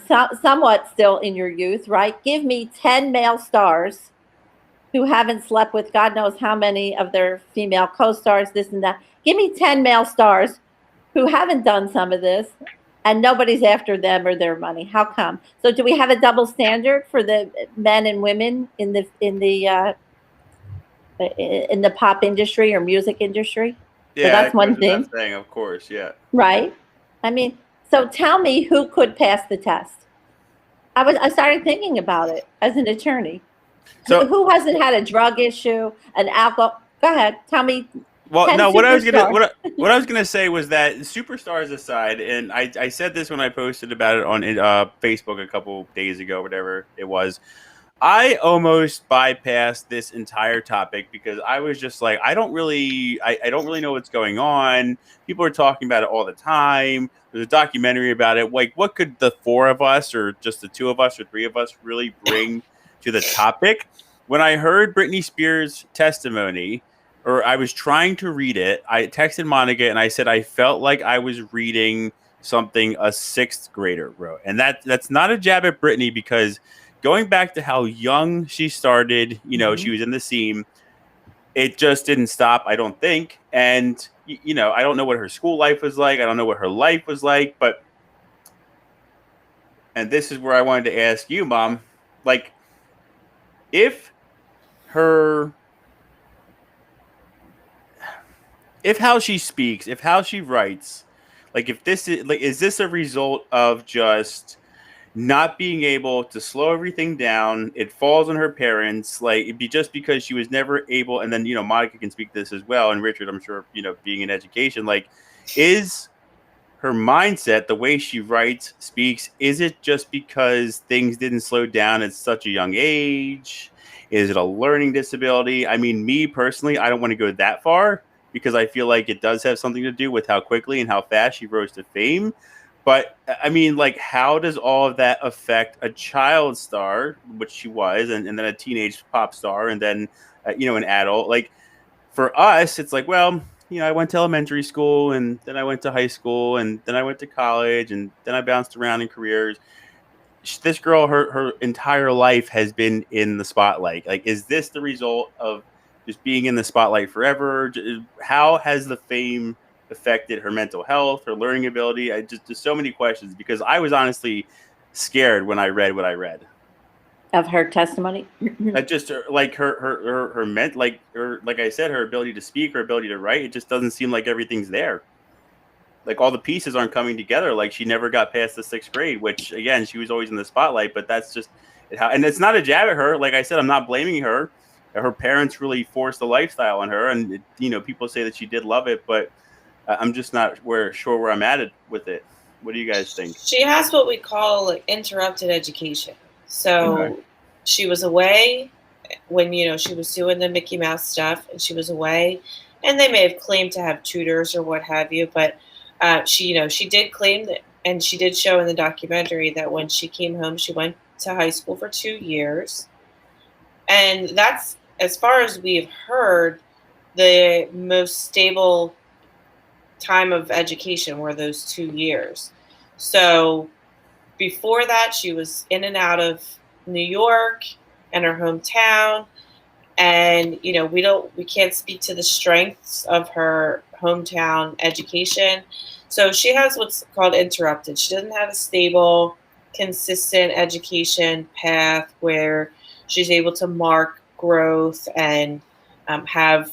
[SPEAKER 3] somewhat still in your youth, right? Give me 10 male stars who haven't slept with God knows how many of their female co-stars, this and that. Give me 10 male stars who haven't done some of this, and nobody's after them or their money. How come? So do we have a double standard for the men and women in the pop industry or music industry?
[SPEAKER 1] Yeah,
[SPEAKER 3] that's
[SPEAKER 1] that
[SPEAKER 3] one
[SPEAKER 1] goes without
[SPEAKER 3] thing,
[SPEAKER 1] saying, of course. Yeah.
[SPEAKER 3] right? I mean, so tell me who could pass the test. I started thinking about it as an attorney.
[SPEAKER 1] So,
[SPEAKER 3] Who hasn't had a drug issue, an alcohol? Go ahead, tell me
[SPEAKER 1] well,
[SPEAKER 3] 10
[SPEAKER 1] no,
[SPEAKER 3] superstars.
[SPEAKER 1] what I was gonna say was that superstars aside, and I said this when I posted about it on Facebook a couple days ago, whatever it was. I almost bypassed this entire topic because I was just like, I don't really know what's going on. People are talking about it all the time. There's a documentary about it. Like, what could the four of us, or just the two of us, or three of us, really bring to the topic? When I heard Britney Spears' testimony, or I was trying to read it, I texted Monica and I said I felt like I was reading something a sixth grader wrote, and that's not a jab at Britney because going back to how young she started, she was in the scene. It just didn't stop, I don't think. And, I don't know what her school life was like. I don't know what her life was like. And this is where I wanted to ask you, Mom, like, if her, if how she speaks, if how she writes, like, if this is this a result of just not being able to slow everything down? It falls on her parents. Like, it'd be just because she was never able. And then, Monica can speak to this as well. And Richard, I'm sure, being in education, like, is her mindset, the way she writes, speaks, is it just because things didn't slow down at such a young age? Is it a learning disability? I mean, me personally, I don't want to go that far because I feel like it does have something to do with how quickly and how fast she rose to fame. But I mean, like, how does all of that affect a child star, which she was, and then a teenage pop star, and then, an adult? Like, for us, it's like, well, I went to elementary school, and then I went to high school, and then I went to college, and then I bounced around in careers. This girl, her entire life has been in the spotlight. Like, is this the result of just being in the spotlight forever? How has the fame affected her mental health, her learning ability? Just so many questions because I was honestly scared when I read what I read.
[SPEAKER 3] Of her testimony.
[SPEAKER 1] That just like her meant like her, like I said, her ability to speak, her ability to write. It just doesn't seem like everything's there. Like, all the pieces aren't coming together. Like, she never got past the sixth grade, which again, she was always in the spotlight. But that's just how, and it's not a jab at her. Like I said, I'm not blaming her. Her parents really forced the lifestyle on her, and people say that she did love it, but I'm just not sure where I'm at with it. What do you guys think?
[SPEAKER 4] She has what we call like interrupted education. So
[SPEAKER 1] Okay.
[SPEAKER 4] She was away when she was doing the Mickey Mouse stuff, and she was away, and they may have claimed to have tutors or what have you, but she did claim that, and she did show in the documentary that when she came home, she went to high school for 2 years, and that's, as far as we've heard, the most stable time of education were those 2 years. So before that, she was in and out of New York and her hometown, and we can't speak to the strengths of her hometown education. So she has what's called interrupted. She doesn't have a stable, consistent education path where she's able to mark growth and have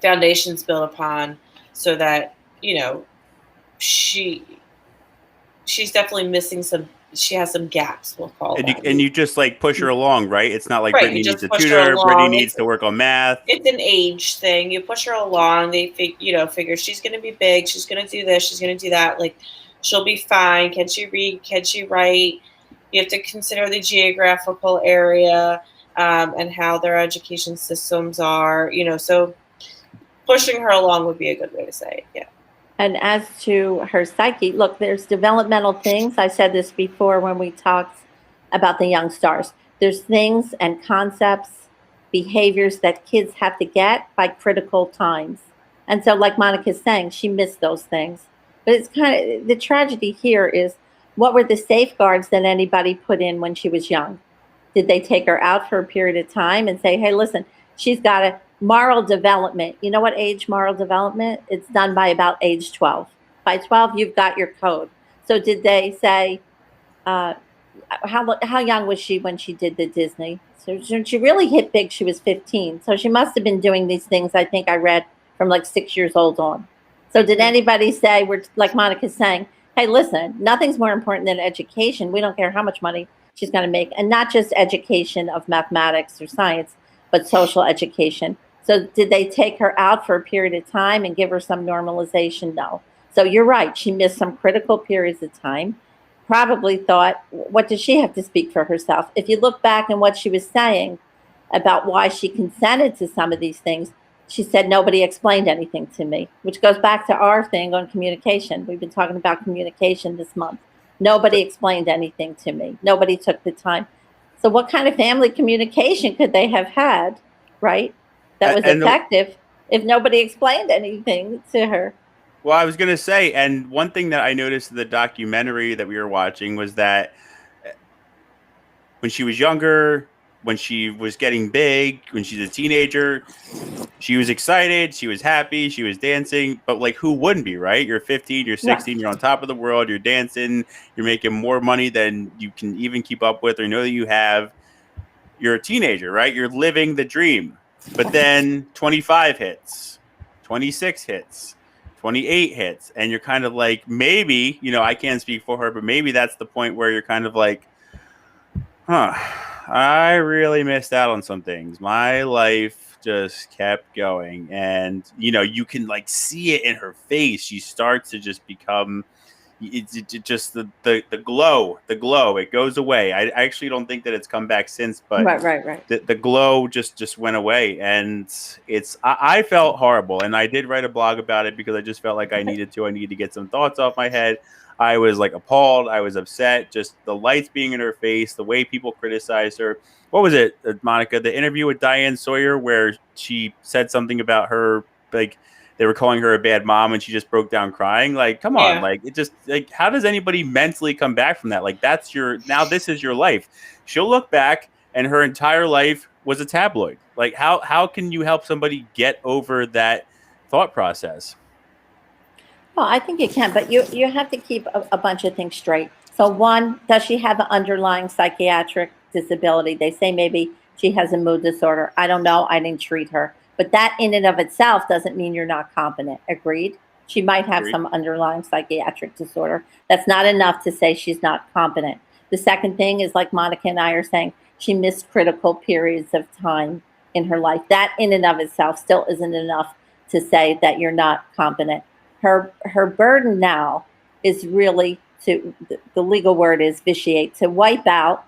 [SPEAKER 4] foundations built upon, so that she's definitely missing some. She has some gaps, we'll call
[SPEAKER 1] And
[SPEAKER 4] them.
[SPEAKER 1] you just like push her along, right? It's not like
[SPEAKER 4] Right,
[SPEAKER 1] Brittany
[SPEAKER 4] you
[SPEAKER 1] needs
[SPEAKER 4] just
[SPEAKER 1] a
[SPEAKER 4] push her
[SPEAKER 1] tutor. Brittany
[SPEAKER 4] along.
[SPEAKER 1] needs to work on math.
[SPEAKER 4] It's an age thing. You push her along. They figure she's going to be big. She's going to do this. She's going to do that. Like, she'll be fine. Can she read? Can she write? You have to consider the geographical area and how their education systems are. So pushing her along would be a good way to say it. Yeah.
[SPEAKER 3] And as to her psyche, look, there's developmental things. I said this before when we talked about the young stars. There's things and concepts, behaviors that kids have to get by critical times. And so, like Monica's saying, she missed those things. But it's kind of, the tragedy here is, what were the safeguards that anybody put in when she was young? Did they take her out for a period of time and say, hey, listen, she's got a moral development. You know what age moral development? It's done by about age 12. By 12, you've got your code. So did they say, how young was she when she did the Disney? So she really hit big. She was 15. So she must have been doing these things, I think I read, from like 6 years old on. So did anybody say, we're like Monica's saying, hey, listen, nothing's more important than education. We don't care how much money she's going to make. And not just education of mathematics or science, but social education. So did they take her out for a period of time and give her some normalization? No. So you're right. She missed some critical periods of time. Probably thought, what does she have to speak for herself? If you look back and what she was saying about why she consented to some of these things, she said, nobody explained anything to me, which goes back to our thing on communication. We've been talking about communication this month. Nobody explained anything to me. Nobody took the time. So what kind of family communication could they have had, right, that was effective if nobody explained anything to her?
[SPEAKER 1] Well, I was going to say, and one thing that I noticed in the documentary that we were watching was that when she was younger, when she was getting big, when she's a teenager, she was excited, she was happy, she was dancing, but like who wouldn't be, right? You're 15, you're 16, you're on top of the world, you're dancing, you're making more money than you can even keep up with or know that you have. You're a teenager, right? You're living the dream. But then 25 hits, 26 hits, 28 hits, and you're kind of like, maybe, you know, I can't speak for her, but maybe that's the point where you're kind of like, I really missed out on some things. My life just kept going. And, you know, you can like see it in her face. She starts to just become, it's just the glow, it goes away. I actually don't think that it's come back since, but
[SPEAKER 3] right.
[SPEAKER 1] The glow just went away. And I felt horrible. And I did write a blog about it because I just felt like I needed to get some thoughts off my head. I was like appalled. I was upset. Just the lights being in her face, the way people criticized her. What was it, Monica? The interview with Diane Sawyer where she said something about her, like they were calling her a bad mom and she just broke down crying. Like, come on. Like, it just like, how does anybody mentally come back from that? Like, this is your life. She'll look back and her entire life was a tabloid. Like, how can you help somebody get over that thought process?
[SPEAKER 3] Well, I think you can, but you have to keep a bunch of things straight. So one, does she have an underlying psychiatric disability? They say maybe she has a mood disorder. I don't know. I didn't treat her. But that in and of itself doesn't mean you're not competent. Agreed? She might have some underlying psychiatric disorder. That's not enough to say she's not competent. The second thing is, like Monica and I are saying, she missed critical periods of time in her life. That in and of itself still isn't enough to say that you're not competent. Her burden now is really to, the legal word is vitiate, to wipe out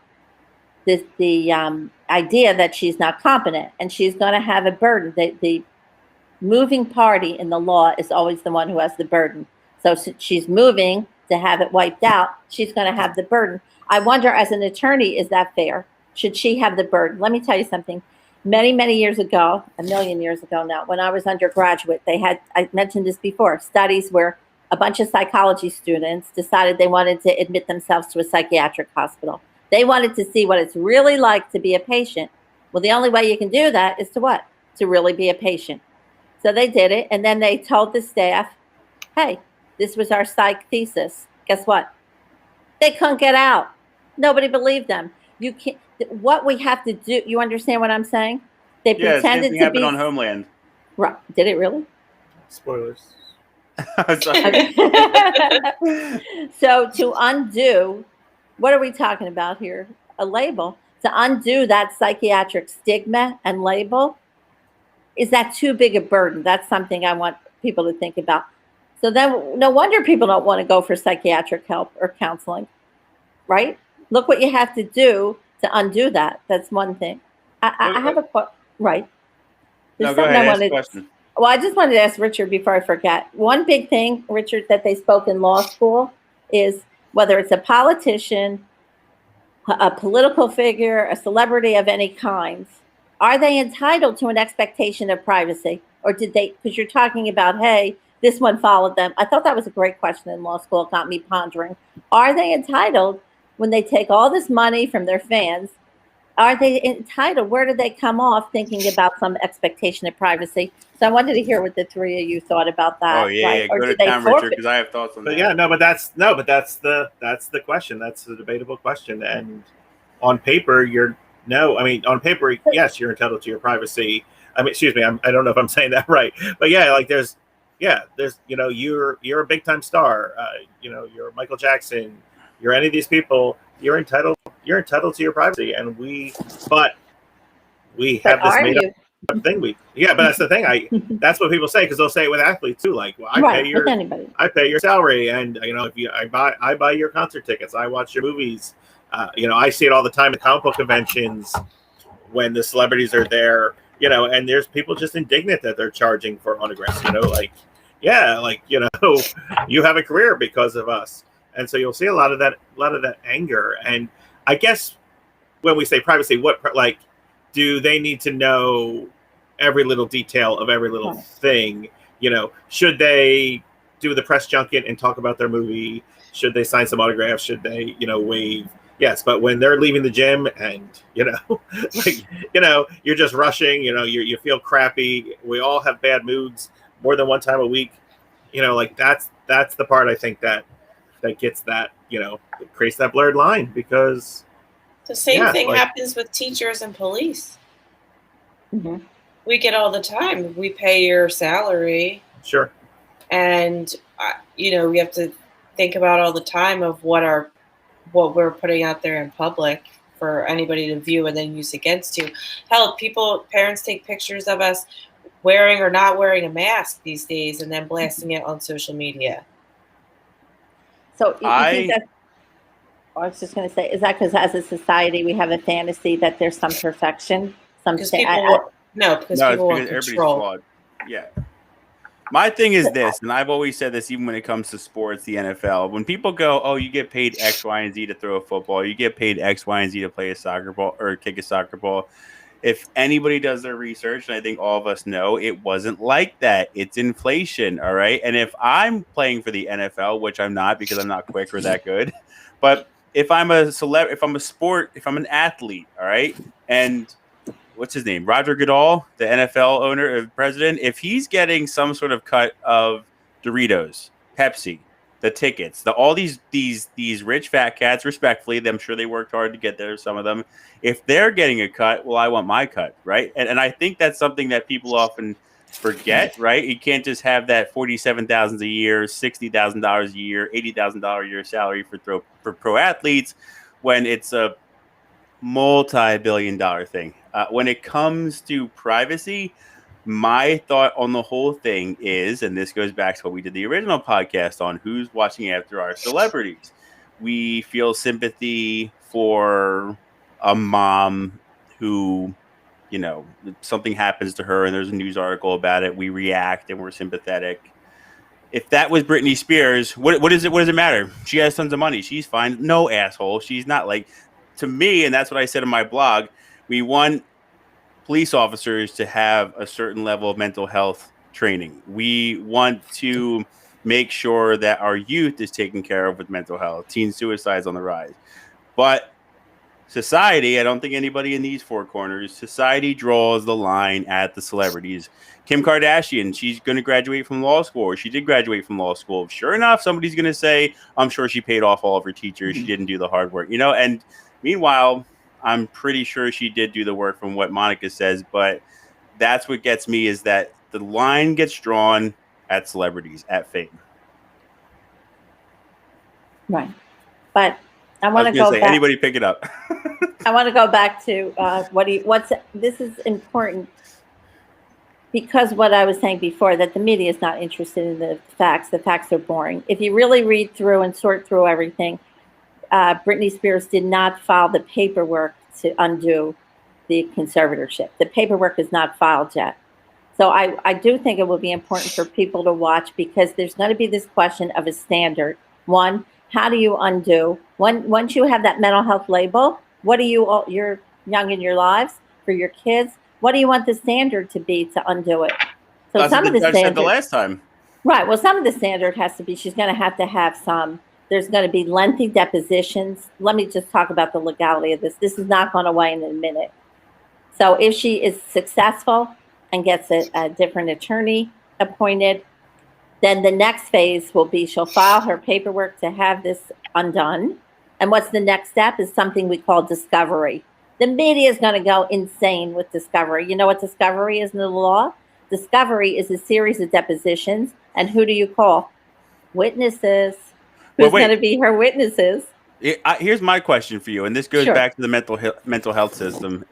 [SPEAKER 3] the idea that she's not competent, and she's going to have a burden. The moving party in the law is always the one who has the burden. So she's moving to have it wiped out. She's going to have the burden. I wonder, as an attorney, is that fair? Should she have the burden? Let me tell you something. Many, many years ago, a million years ago now, when I was undergraduate, they had, I mentioned this before, studies where a bunch of psychology students decided they wanted to admit themselves to a psychiatric hospital. They wanted to see what it's really like to be a patient. Well, the only way you can do that is to what? To really be a patient. So they did it, and then they told the staff, hey, this was our psych thesis. Guess what? They couldn't get out. Nobody believed them. You can't. What we have to do, you understand what I'm saying? They pretended to
[SPEAKER 1] happened on Homeland.
[SPEAKER 3] Right. Did it really?
[SPEAKER 2] Spoilers.
[SPEAKER 3] So to undo, what are we talking about here? A label. To undo that psychiatric stigma and label, is that too big a burden? That's something I want people to think about. So then no wonder people don't want to go for psychiatric help or counseling, right? Look what you have to do to undo that. That's one thing. I have a question. Right.
[SPEAKER 1] No, go ahead. Ask a question.
[SPEAKER 3] Well, I just wanted to ask Richard before I forget. One big thing, Richard, that they spoke in law school is whether it's a politician, a political figure, a celebrity of any kind, are they entitled to an expectation of privacy? Or did they, because you're talking about, hey, this one followed them. I thought that was a great question in law school. It got me pondering. Are they entitled, when they take all this money from their fans, are they entitled? Where do they come off thinking about some expectation of privacy? So I wanted to hear what the three of you thought about that.
[SPEAKER 1] Oh yeah,
[SPEAKER 3] right?
[SPEAKER 1] Go to town, Richard, because I have thoughts on that.
[SPEAKER 2] Yeah, but that's the question. That's the debatable question. And on paper, on paper, yes, you're entitled to your privacy. I mean, excuse me, I don't know if I'm saying that right, but yeah, like there's you're a big time star, you're Michael Jackson, you're any of these people, you're entitled to your privacy, and we have this
[SPEAKER 3] are
[SPEAKER 2] made
[SPEAKER 3] you?
[SPEAKER 2] up thing. But that's the thing. That's what people say, because they'll say it with athletes too. Like, well,
[SPEAKER 3] With anybody.
[SPEAKER 2] I pay your salary, and I buy your concert tickets, I watch your movies. I see it all the time at comic book conventions when the celebrities are there. And there's people just indignant that they're charging for autographs. You have a career because of us, and so you'll see a lot of that anger. And I guess when we say privacy, do they need to know every little detail of every little thing? Should they do the press junket and talk about their movie? Should they sign some autographs? Should they, wave? Yes, but when they're leaving the gym and, you're just rushing, you feel crappy. We all have bad moods more than one time a week. That's the part I think that gets that, creates that blurred line, because
[SPEAKER 4] the same thing happens with teachers and police.
[SPEAKER 3] Mm-hmm.
[SPEAKER 4] We get all the time. We pay your salary.
[SPEAKER 2] Sure.
[SPEAKER 4] And, we have to think about all the time of what we're putting out there in public for anybody to view and then use against you. Hell, parents take pictures of us wearing or not wearing a mask these days and then blasting it on social media.
[SPEAKER 3] So you think that, I was just going to say, is that because as a society we have a fantasy that there's some perfection? Because people want
[SPEAKER 1] everybody's
[SPEAKER 4] control.
[SPEAKER 1] flawed. Yeah. My thing is this, and I've always said this even when it comes to sports, the NFL. When people go, oh, you get paid X, Y, and Z to throw a football, you get paid X, Y, and Z to play a soccer ball or kick a soccer ball. If anybody does their research, and I think all of us know, it wasn't like that. It's inflation, all right? And if I'm playing for the NFL, which I'm not because I'm not quick or that good, but if I'm a if I'm an athlete, all right, and what's his name? Roger Goodell, the NFL owner or president, if he's getting some sort of cut of Doritos, Pepsi, the tickets, all these rich fat cats, respectfully, I'm sure they worked hard to get there, some of them. If they're getting a cut, well, I want my cut, right? And I think that's something that people often forget, right? You can't just have that $47,000 a year, $60,000 a year, $80,000 a year salary for pro athletes when it's a multi-billion-dollar thing. When it comes to privacy, my thought on the whole thing is, and this goes back to what we did the original podcast on, who's watching after our celebrities. We feel sympathy for a mom who, something happens to her and there's a news article about it. We react and we're sympathetic. If that was Britney Spears, what does it matter? She has tons of money. She's fine. No, asshole. She's not to me, and that's what I said in my blog, we want police officers to have a certain level of mental health training. We want to make sure that our youth is taken care of with mental health. Teen suicide is on the rise. But society, I don't think anybody in these four corners, society draws the line at the celebrities. Kim Kardashian, she's going to graduate from law school, or she did graduate from law school. Sure enough, somebody's going to say, I'm sure she paid off all of her teachers. She didn't do the hard work, and meanwhile, I'm pretty sure she did do the work from what Monica says, but that's what gets me, is that the line gets drawn at celebrities, at fame.
[SPEAKER 3] Right. But I want to go back.
[SPEAKER 1] Anybody pick it up.
[SPEAKER 3] I want to go back to this is important, because what I was saying before, that the media is not interested in the facts. The facts are boring. If you really read through and sort through everything, Britney Spears did not file the paperwork to undo the conservatorship. The paperwork is not filed yet. So I do think it will be important for people to watch, because there's going to be this question of a standard. One, how do you undo? Once you have that mental health label, what do you're young in your lives, for your kids, what do you want the standard to be to undo it? So
[SPEAKER 1] that's
[SPEAKER 3] some of the standard,
[SPEAKER 1] the last time.
[SPEAKER 3] Right. Well, some of the standard has to be, she's going to have some. There's going to be lengthy depositions. Let me just talk about the legality of this. This is not going away in a minute. So if she is successful and gets a different attorney appointed, then the next phase will be she'll file her paperwork to have this undone. And what's the next step is something we call discovery. The media is going to go insane with discovery. You know what discovery is in the law? Discovery is a series of depositions. And who do you call? Witnesses.
[SPEAKER 1] Well,
[SPEAKER 3] Who's going to
[SPEAKER 1] wait.
[SPEAKER 3] be her witnesses?
[SPEAKER 1] Here's my question for you, and this goes
[SPEAKER 3] Sure.
[SPEAKER 1] back to the mental health system.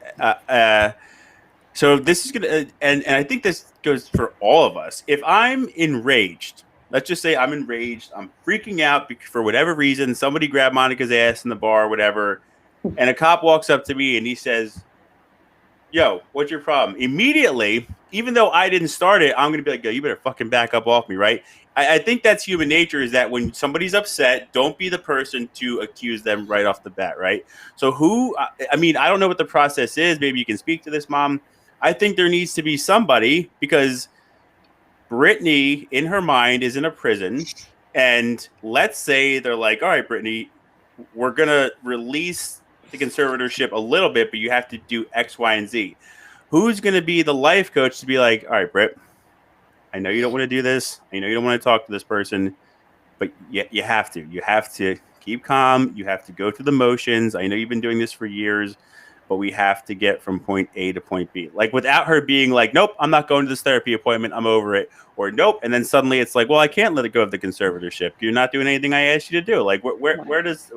[SPEAKER 1] So this is gonna, and I think this goes for all of us. If I'm enraged, let's just say I'm enraged, I'm freaking out for whatever reason. Somebody grabbed Monica's ass in the bar, whatever, and a cop walks up to me and he says, "Yo, what's your problem?" Immediately, even though I didn't start it, I'm gonna be like, "Yo, you better fucking back up off me," right? I think that's human nature. Is that when somebody's upset, don't be the person to accuse them right off the bat, right? So I mean, I don't know what the process is. Maybe you can speak to this, Mom. I think there needs to be somebody, because Brittany, in her mind, is in a prison. And let's say they're like, all right, Brittany, we're going to release the conservatorship a little bit, but you have to do X, Y, and Z. Who's going to be the life coach to be like, all right, Britt, I know you don't want to do this. I know you don't want to talk to this person, but you have to. You have to keep calm. You have to go through the motions. I know you've been doing this for years, but we have to get from point A to point B. Like, without her being like, nope, I'm not going to this therapy appointment. I'm over it. Or nope. And then suddenly it's like, well, I can't let it go of the conservatorship. You're not doing anything I asked you to do. Like,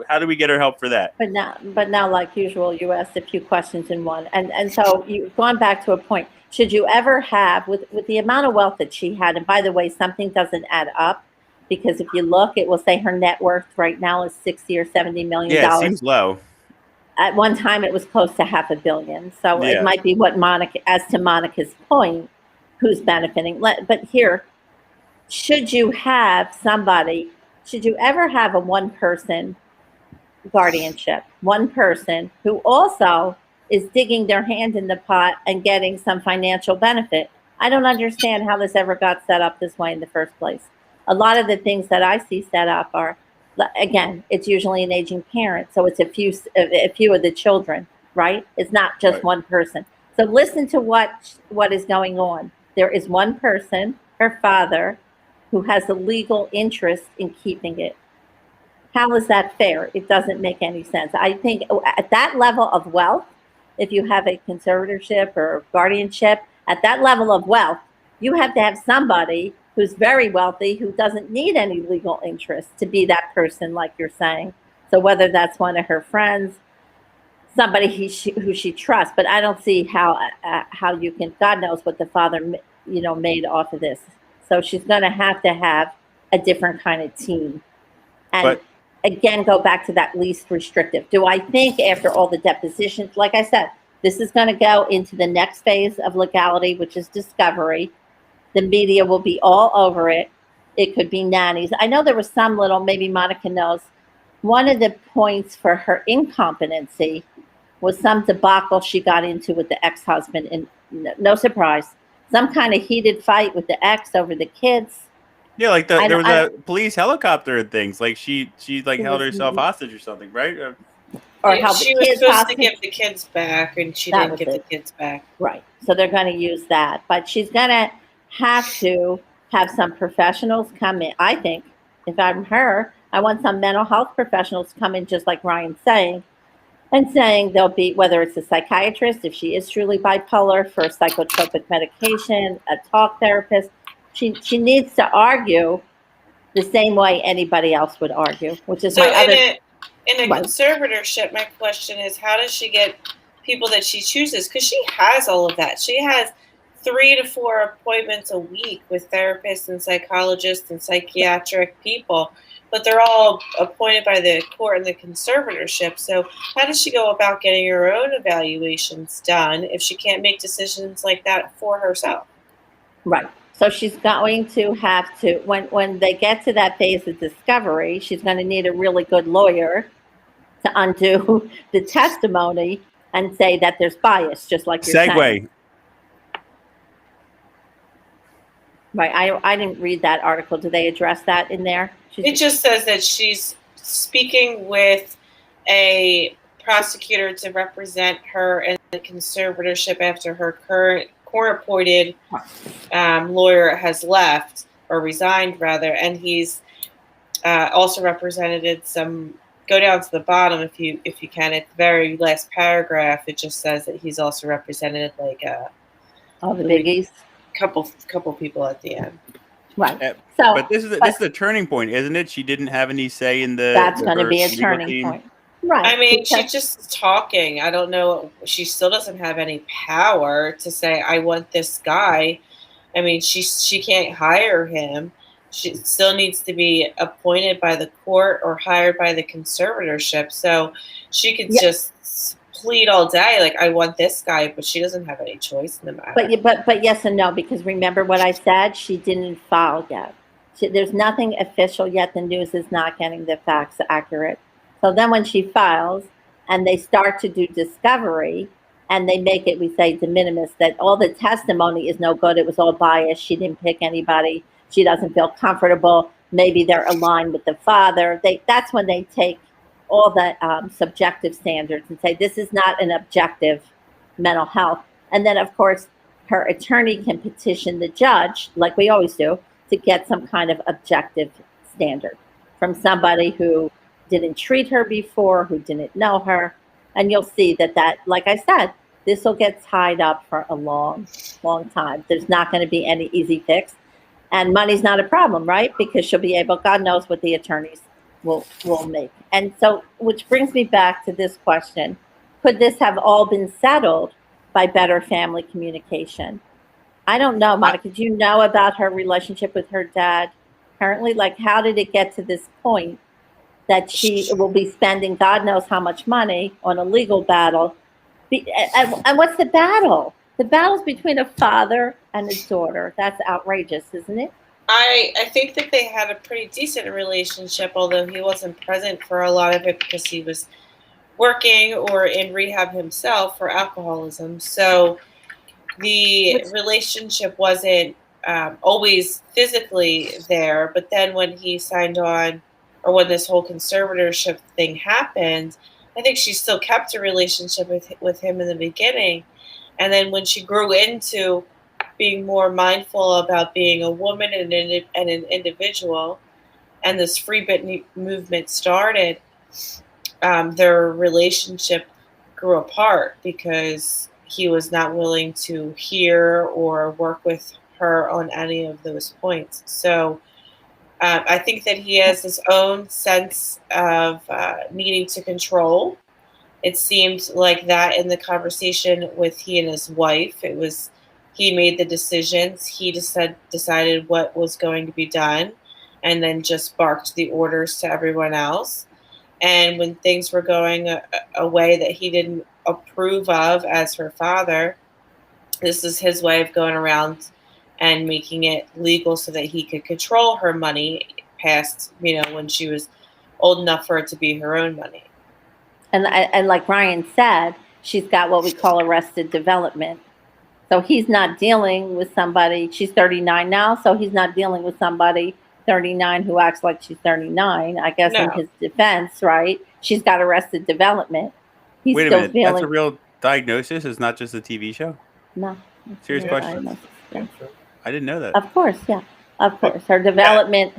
[SPEAKER 1] how do we get her help for that?
[SPEAKER 3] But now, like usual, you asked a few questions in one. And so you've gone back to a point. Should you ever have, with the amount of wealth that she had, and by the way, something doesn't add up, because if you look, it will say her net worth right now is $60 or $70 million.
[SPEAKER 1] Yeah, it seems low.
[SPEAKER 3] At one time, it was close to $500 million. So
[SPEAKER 1] Yeah.
[SPEAKER 3] It might be what as to Monica's point, who's benefiting. But here, should you ever have a one-person guardianship, one person who also is digging their hand in the pot and getting some financial benefit? I don't understand how this ever got set up this way in the first place. A lot of the things that I see set up are, again, it's usually an aging parent, so it's a few of the children, right? It's not just
[SPEAKER 1] Right.
[SPEAKER 3] one person. So listen to what is going on. There is one person, her father, who has a legal interest in keeping it. How is that fair? It doesn't make any sense. I think at that level of wealth, if you have a conservatorship or guardianship, at that level of wealth, you have to have somebody who's very wealthy, who doesn't need any legal interest to be that person, like you're saying. So whether that's one of her friends, somebody who she trusts, but I don't see how you can. God knows what the father made off of this. So she's going to have a different kind of team. And
[SPEAKER 1] But
[SPEAKER 3] again, go back to that least restrictive. Do I think after all the depositions, like I said, this is going to go into the next phase of legality, which is discovery. The media will be all over it. It could be nannies. I know there was some little, maybe Monica knows, one of the points for her incompetency was some debacle she got into with the ex-husband. And no surprise, some kind of heated fight with the ex over the kids.
[SPEAKER 1] yeah, like there was a police helicopter and things. Like she held herself hostage or something, right?
[SPEAKER 3] Or
[SPEAKER 4] Yeah,
[SPEAKER 3] how
[SPEAKER 4] she
[SPEAKER 3] the
[SPEAKER 4] was
[SPEAKER 3] kids
[SPEAKER 4] supposed
[SPEAKER 3] hostage.
[SPEAKER 4] to give the kids back, and she
[SPEAKER 3] That
[SPEAKER 4] didn't
[SPEAKER 3] was
[SPEAKER 4] give the
[SPEAKER 3] it.
[SPEAKER 4] kids back.
[SPEAKER 3] Right. So they're going to use that. But she's going to have to have some professionals come in. I think if I'm her, I want some mental health professionals to come in, just like Ryan's saying, and saying they'll be, whether it's a psychiatrist, if she is truly bipolar, for psychotropic medication, a talk therapist. She needs to argue the same way anybody else would argue, which is
[SPEAKER 4] So
[SPEAKER 3] my other.
[SPEAKER 4] in a
[SPEAKER 3] Right.
[SPEAKER 4] conservatorship, my question is, how does she get people that she chooses? Because she has all of that. She has 3 to 4 appointments a week with therapists and psychologists and psychiatric people, but they're all appointed by the court in the conservatorship. So how does she go about getting her own evaluations done if she can't make decisions like that for herself?
[SPEAKER 3] Right. So she's going to have to, when they get to that phase of discovery, she's going to need a really good lawyer to undo the testimony and say that there's bias, just like you're saying.
[SPEAKER 1] Segue.
[SPEAKER 3] Right. I didn't read that article. Do they address that in there?
[SPEAKER 4] It just says that she's speaking with a prosecutor to represent her in the conservatorship after her current court-appointed lawyer has left, or resigned rather, and he's also represented some go down to the bottom if you can. At the very last paragraph, it just says that he's also represented like
[SPEAKER 3] All the biggies.
[SPEAKER 4] couple people at the end.
[SPEAKER 3] Right.
[SPEAKER 1] But this is a turning point, isn't it? She didn't have any say in
[SPEAKER 3] that's going to be a
[SPEAKER 1] legal
[SPEAKER 3] turning
[SPEAKER 1] team.
[SPEAKER 3] point. Right.
[SPEAKER 4] I mean, she's just talking. I don't know. She still doesn't have any power to say, I want this guy. I mean, she can't hire him. She still needs to be appointed by the court or hired by the conservatorship. So she could just plead all day, like, I want this guy, but she doesn't have any choice in the matter.
[SPEAKER 3] But yes and no, because remember what I said? She didn't file yet. There's nothing official yet. The news is not getting the facts accurate. So then when she files and they start to do discovery and they make it, we say de minimis, that all the testimony is no good. It was all biased. She didn't pick anybody. She doesn't feel comfortable. Maybe they're aligned with the father. That's when they take all the subjective standards and say, this is not an objective mental health. And then, of course, her attorney can petition the judge, like we always do, to get some kind of objective standard from somebody who didn't treat her before, who didn't know her. And you'll see that, like I said, this will get tied up for a long, long time. There's not going to be any easy fix. And money's not a problem, right? Because she'll be able, God knows what the attorneys will make. And so, which brings me back to this question. Could this have all been settled by better family communication? I don't know, Monica, do you know about her relationship with her dad currently? Like, how did it get to this point that she will be spending God knows how much money on a legal battle? And what's the battle? The battle's between a father and a daughter. That's outrageous, isn't it?
[SPEAKER 4] I think that they had a pretty decent relationship, although he wasn't present for a lot of it because he was working or in rehab himself for alcoholism. So the relationship wasn't always physically there. But then when he signed on, or when this whole conservatorship thing happened, I think she still kept a relationship with him in the beginning. And then when she grew into being more mindful about being a woman and an individual, and this free Britney movement started, their relationship grew apart because he was not willing to hear or work with her on any of those points. So I think that he has his own sense of needing to control. It seemed like that in the conversation with he and his wife. It was, he made the decisions. He decided what was going to be done, and then just barked the orders to everyone else. And when things were going a way that he didn't approve of as her father, this is his way of going around and making it legal so that he could control her money past, when she was old enough for it to be her own money.
[SPEAKER 3] And like Ryan said, she's got what we call arrested development. So he's not dealing with somebody, she's 39 now, so he's not dealing with somebody 39 who acts like she's 39, I guess, in his defense, right? She's got arrested development. He's
[SPEAKER 1] Wait a
[SPEAKER 3] still
[SPEAKER 1] minute,
[SPEAKER 3] feeling,
[SPEAKER 1] that's a real diagnosis? It's not just a TV show?
[SPEAKER 3] No.
[SPEAKER 1] Serious question?
[SPEAKER 3] Yeah.
[SPEAKER 1] I didn't know that.
[SPEAKER 3] Of course, yeah. Of course. Her development,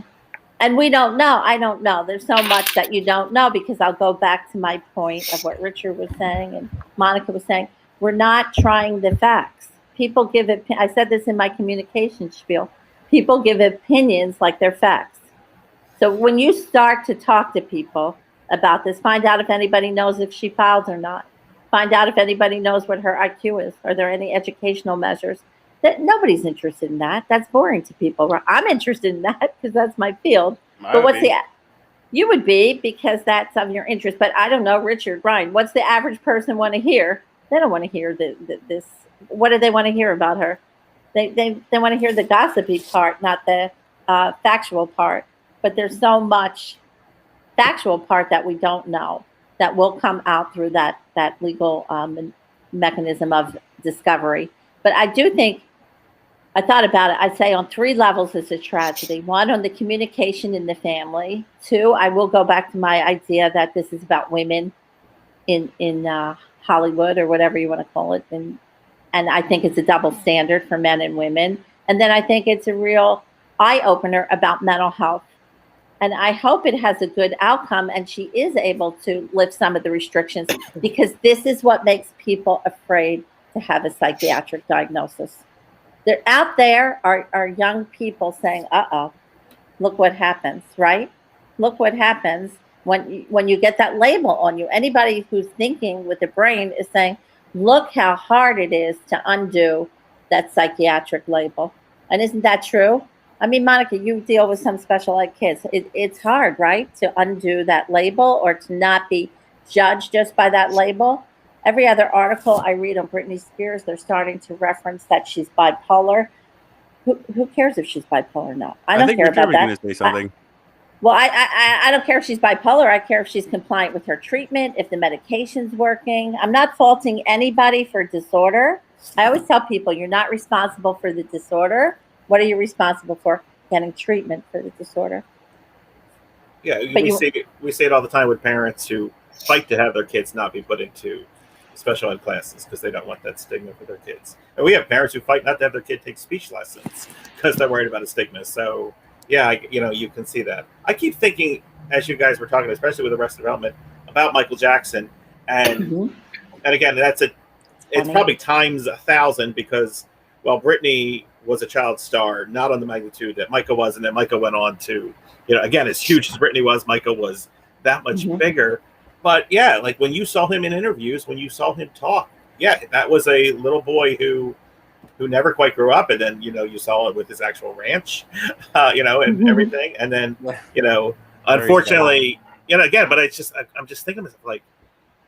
[SPEAKER 3] and we don't know. I don't know. There's so much that you don't know, because I'll go back to my point of what Richard was saying and Monica was saying. We're not trying the facts. People give it. I said this in my communication spiel. People give opinions like they're facts. So when you start to talk to people about this, find out if anybody knows if she filed or not. Find out if anybody knows what her IQ is. Are there any educational measures? That nobody's interested in that. That's boring to people. I'm interested in that because that's my field. But what's you would be, because that's of your interest. But I don't know, Richard, Ryan, what's the average person want to hear? They don't want to hear this. What do they want to hear about her? They want to hear the gossipy part, not the factual part. But there's so much factual part that we don't know that will come out through that legal mechanism of discovery. But I do think, I thought about it, I'd say on 3 levels it's a tragedy. 1, on the communication in the family. 2, I will go back to my idea that this is about women in Hollywood, or whatever you want to call it. And I think it's a double standard for men and women. And then I think it's a real eye-opener about mental health And I hope it has a good outcome and she is able to lift some of the restrictions, because this is what makes people afraid to have a psychiatric diagnosis. They're out there are young people saying, uh-oh, look what happens, right? Look what happens when you get that label on you. Anybody who's thinking with the brain is saying, look how hard it is to undo that psychiatric label. And isn't that true? I mean, Monica, you deal with some special ed kids. It's hard, right, to undo that label or to not be judged just by that label. Every other article I read on Britney Spears, they're starting to reference that she's bipolar. Who cares if she's bipolar or not? I don't care about that.
[SPEAKER 1] Going to say something.
[SPEAKER 3] I don't care if she's bipolar. I care if she's compliant with her treatment, if the medication's working. I'm not faulting anybody for disorder. I always tell people, you're not responsible for the disorder. What are you responsible for? Getting treatment for the disorder.
[SPEAKER 2] Yeah, we say it all the time with parents who fight to have their kids not be put into special ed classes because they don't want that stigma for their kids. And we have parents who fight not to have their kid take speech lessons because they're worried about a stigma. So yeah, you can see that. I keep thinking, as you guys were talking, especially with Arrested Development, about Michael Jackson, and again, it's probably times 1,000 because Britney was a child star, not on the magnitude that Michael was, and then Michael went on to, again, as huge as Britney was, Michael was that much bigger. But yeah, like when you saw him in interviews, when you saw him talk, yeah, that was a little boy who never quite grew up, and then you saw it with his actual ranch, and everything, and then unfortunately, again, but it's just I'm just thinking like,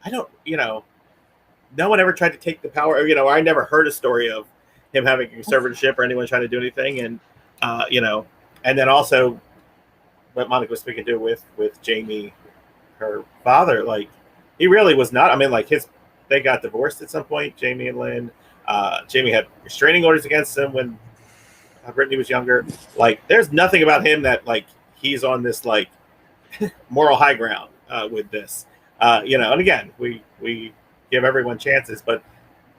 [SPEAKER 2] I don't, no one ever tried to take the power, I never heard a story of him having a conservatorship or anyone trying to do anything, and and then also what Monica was speaking to with Jamie, her father, like he really was not. I mean, like they got divorced at some point, Jamie and Lynn. Jamie had restraining orders against him when Britney was younger. Like, there's nothing about him that like he's on this like moral high ground with this. And again, we give everyone chances, but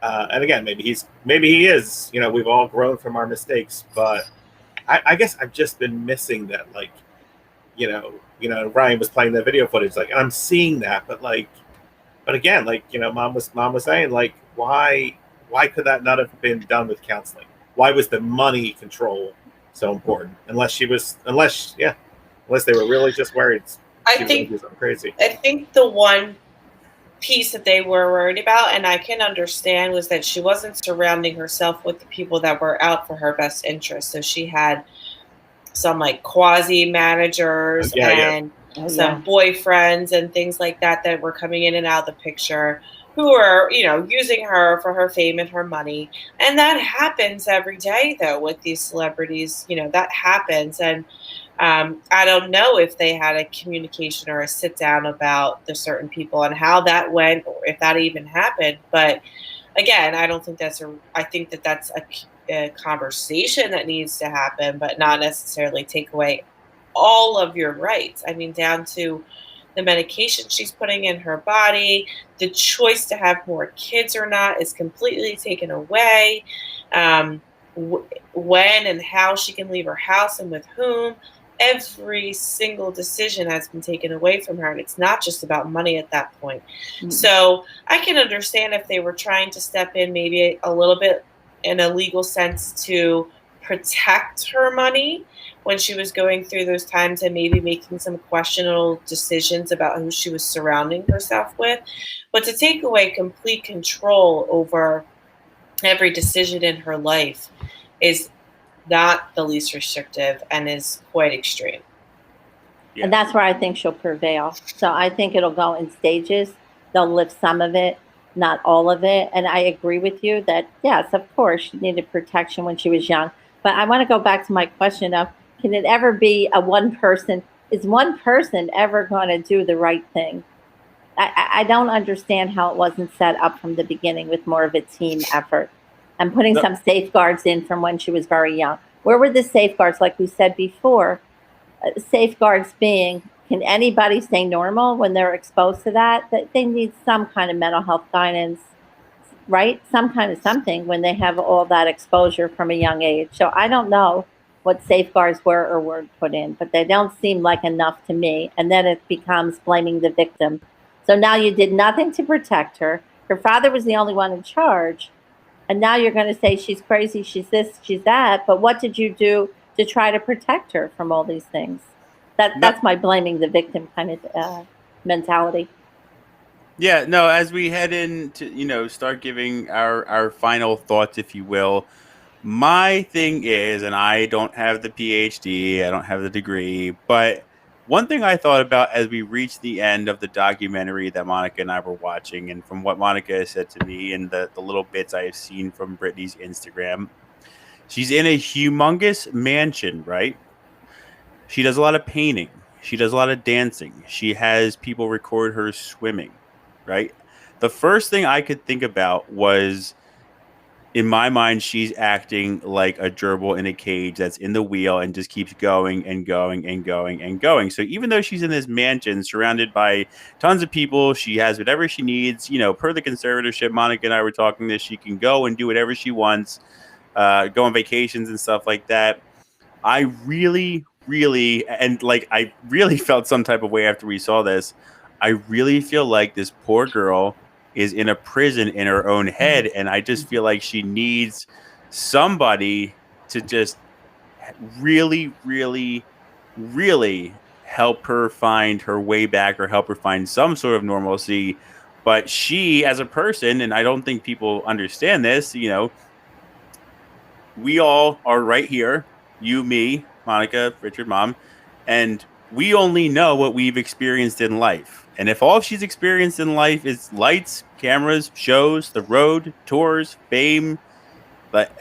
[SPEAKER 2] and again, maybe he is. We've all grown from our mistakes, but I guess I've just been missing that. Like, Ryan was playing that video footage, like, and I'm seeing that, but again, like, mom was saying, like, why could that not have been done with counseling? Why was the money control so important? Unless they were really just worried.
[SPEAKER 4] I think
[SPEAKER 2] crazy.
[SPEAKER 4] I think the one piece that they were worried about, and I can understand, was that she wasn't surrounding herself with the people that were out for her best interest. So she had some like quasi managers and some boyfriends and things like that were coming in and out of the picture, who are, using her for her fame and her money. And that happens every day, though, with these celebrities. That happens. And I don't know if they had a communication or a sit down about the certain people and how that went, or if that even happened. But again, I don't think I think that that's a conversation that needs to happen, but not necessarily take away all of your rights. I mean, down to the medication she's putting in her body, the choice to have more kids or not is completely taken away. When and how she can leave her house and with whom, every single decision has been taken away from her. And it's not just about money at that point. So I can understand if they were trying to step in maybe a little bit in a legal sense to protect her money when she was going through those times and maybe making some questionable decisions about who she was surrounding herself with. But to take away complete control over every decision in her life is not the least restrictive and is quite extreme.
[SPEAKER 3] Yeah. And that's where I think she'll prevail. So I think it'll go in stages. They'll lift some of it, not all of it. And I agree with you that, yes, of course, she needed protection when she was young. But I want to go back to my question of, can it ever be a one person? Is one person ever going to do the right thing? I don't understand how it wasn't set up from the beginning with more of a team effort and putting some safeguards in from when she was very young. Where were the safeguards? Like we said before, safeguards being, can anybody stay normal when they're exposed to that? That they need some kind of mental health guidance, right? Some kind of something when they have all that exposure from a young age. So I don't know what safeguards were or weren't put in, but they don't seem like enough to me. And then it becomes blaming the victim. So now you did nothing to protect her. Her father was the only one in charge. And now you're going to say she's crazy, she's this, she's that. But what did you do to try to protect her from all these things? That's my blaming the victim kind of mentality.
[SPEAKER 1] Yeah, no, as we head into, start giving our final thoughts, if you will, my thing is, and I don't have the PhD, I don't have the degree, but one thing I thought about as we reached the end of the documentary that Monica and I were watching, and from what Monica has said to me and the little bits I have seen from Brittany's Instagram, she's in a humongous mansion, right? She does a lot of painting. She does a lot of dancing. She has people record her swimming, right? The first thing I could think about was, in my mind, she's acting like a gerbil in a cage that's in the wheel and just keeps going and going and going and going. So even though she's in this mansion surrounded by tons of people, she has whatever she needs, per the conservatorship. Monica and I were talking this, she can go and do whatever she wants, go on vacations and stuff like that. I really felt some type of way after we saw this. I really feel like this poor girl is in a prison in her own head, and I just feel like she needs somebody to just really, really, really help her find her way back or help her find some sort of normalcy. But she, as a person, and I don't think people understand this, we all are right here. You, me, Monica, Richard, Mom, and we only know what we've experienced in life. And if all she's experienced in life is lights, cameras, shows, the road, tours, fame, but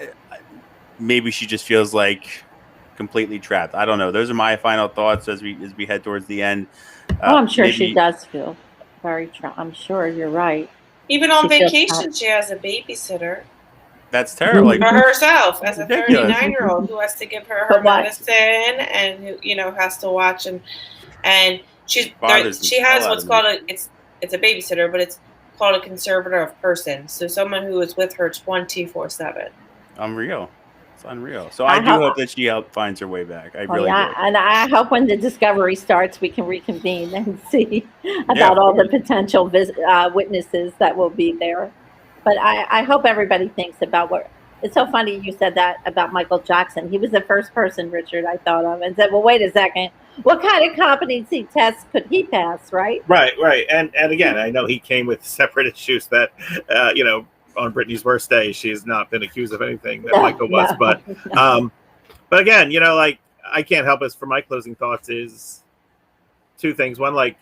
[SPEAKER 1] maybe she just feels like completely trapped. I don't know. Those are my final thoughts as we head towards the end.
[SPEAKER 3] I'm sure she does feel very trapped. I'm sure you're right.
[SPEAKER 4] Even on vacation, she has a babysitter.
[SPEAKER 1] That's terrible.
[SPEAKER 4] For herself, as a
[SPEAKER 1] ridiculous.
[SPEAKER 4] 39-year-old who has to give her medicine and who has to watch and she has what's called it's a babysitter, but it's called a conservator of person. So someone who is with her 24/7.
[SPEAKER 1] Unreal. It's unreal. So I do hope that she finds her way back. I really do.
[SPEAKER 3] And I hope when the discovery starts, we can reconvene and see about all the potential witnesses that will be there. But I hope everybody thinks about what. It's so funny you said that about Michael Jackson. He was the first person, Richard, I thought of and said, well, wait a second. What kind of competency tests could he pass, right?
[SPEAKER 2] Right. And again, I know he came with separate issues that, on Brittany's worst day, she's not been accused of anything that Michael was. But again, I can't help us for my closing thoughts is two things. One, we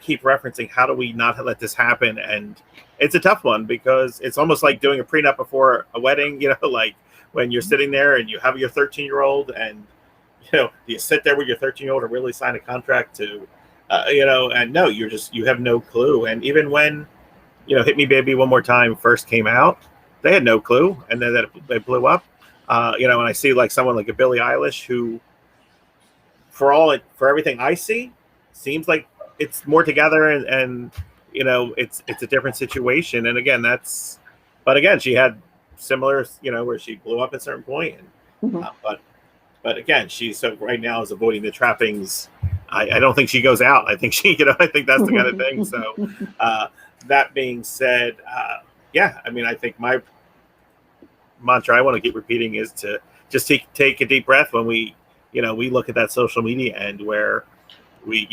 [SPEAKER 2] keep referencing how do we not let this happen, and it's a tough one because it's almost like doing a prenup before a wedding. Like when you're sitting there and you have your 13-year-old, and do you sit there with your 13-year-old and really sign a contract to, and no, you have no clue. And even when Hit Me Baby One More Time first came out, they had no clue, and then they blew up. And I see like someone like a Billie Eilish who, for everything I see, seems like it's more together and it's a different situation. And again, but again, she had similar, where she blew up at a certain point. And, but again, right now is avoiding the trappings. I don't think she goes out. I think I think that's the kind of thing. So that being said, I think my mantra I want to keep repeating is to just take a deep breath when we look at that social media end where we,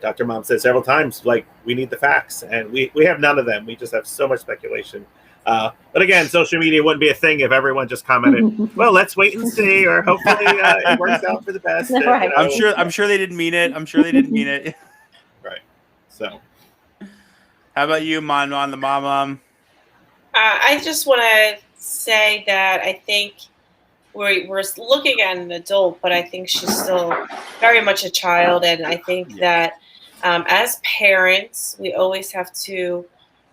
[SPEAKER 2] Dr. Mom said several times, like, we need the facts, and we have none of them. We just have so much speculation. But again, social media wouldn't be a thing if everyone just commented, well, let's wait and see, or hopefully it works out for the best.
[SPEAKER 3] Right.
[SPEAKER 1] I'm sure they didn't mean it.
[SPEAKER 2] Right. So
[SPEAKER 1] how about you, Mon, the mom?
[SPEAKER 4] I just want to say that I think we're looking at an adult, but I think she's still very much a child. And I think that as parents, we always have to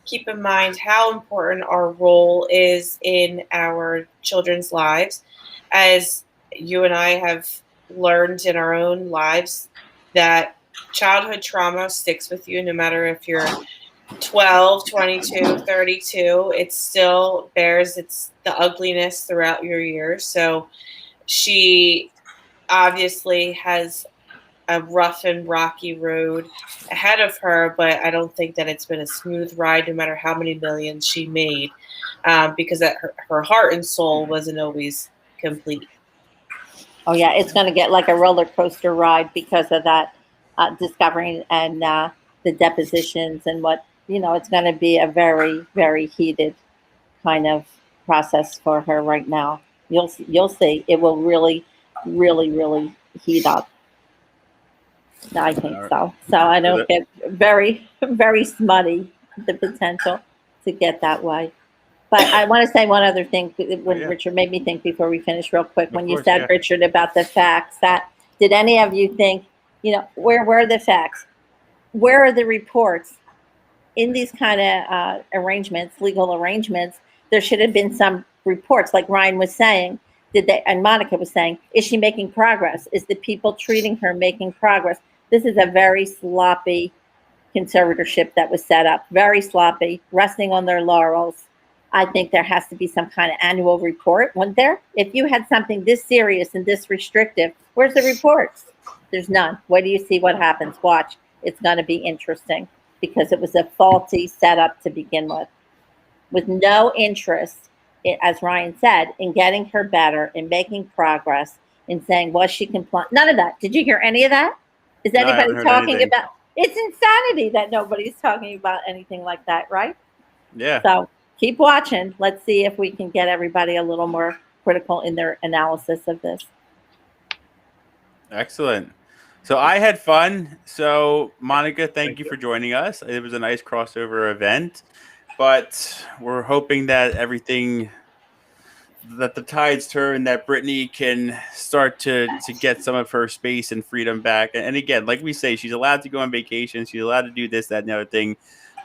[SPEAKER 4] keep in mind how important our role is in our children's lives. As you and I have learned in our own lives, that childhood trauma sticks with you no matter if you're 12, 22, 32, it still bears the ugliness throughout your years. So she obviously has a rough and rocky road ahead of her, but I don't think that it's been a smooth ride no matter how many millions she made, because her heart and soul wasn't always complete.
[SPEAKER 3] Oh yeah, it's going to get like a roller coaster ride because of that discovering and the depositions and what it's going to be a very very heated kind of process for her right now. You'll see it will really really heat up. I think so. So I don't get very very smutty the potential to get that way. But I want to say one other thing when Richard made me think before we finish real quick. When you said, Richard, about the facts, did any of you think, where were the facts? Where are the reports? In these kind of arrangements, legal arrangements, there should have been some reports, like Ryan was saying, and Monica was saying, is she making progress? Is the people treating her making progress? This is a very sloppy conservatorship that was set up, very sloppy, resting on their laurels. I think there has to be some kind of annual report. Wasn't there? If you had something this serious and this restrictive, where's the reports? There's none. Wait do you see what happens? Watch. It's going to be interesting because it was a faulty setup to begin with no interest, as Ryan said, in getting her better, in making progress, in saying, was she compliant? None of that. Did you hear any of that? Is anybody talking about? It's insanity that nobody's talking about anything like that, right?
[SPEAKER 1] Yeah.
[SPEAKER 3] So keep watching. Let's see if we can get everybody a little more critical in their analysis of this.
[SPEAKER 1] Excellent. So I had fun. So Monica, thank you for joining us. It was a nice crossover event, but we're hoping that that the tides turn, that Brittany can start to get some of her space and freedom back. And again, like we say, she's allowed to go on vacation. She's allowed to do this, that, and the other thing.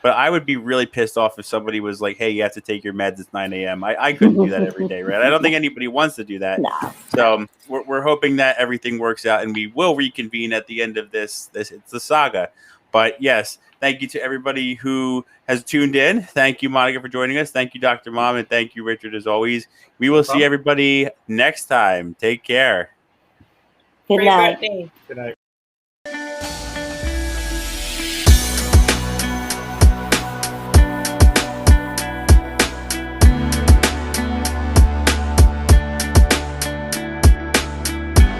[SPEAKER 1] But I would be really pissed off if somebody was like, hey, you have to take your meds at 9 a.m. I couldn't do that every day, right? I don't think anybody wants to do that.
[SPEAKER 3] No.
[SPEAKER 1] So we're hoping that everything works out and we will reconvene at the end of this. It's the saga. But yes, thank you to everybody who has tuned in. Thank you, Monica, for joining us. Thank you, Dr. Mom. And thank you, Richard, as always. We will see everybody next time. Take care.
[SPEAKER 3] Good night.
[SPEAKER 2] Good night.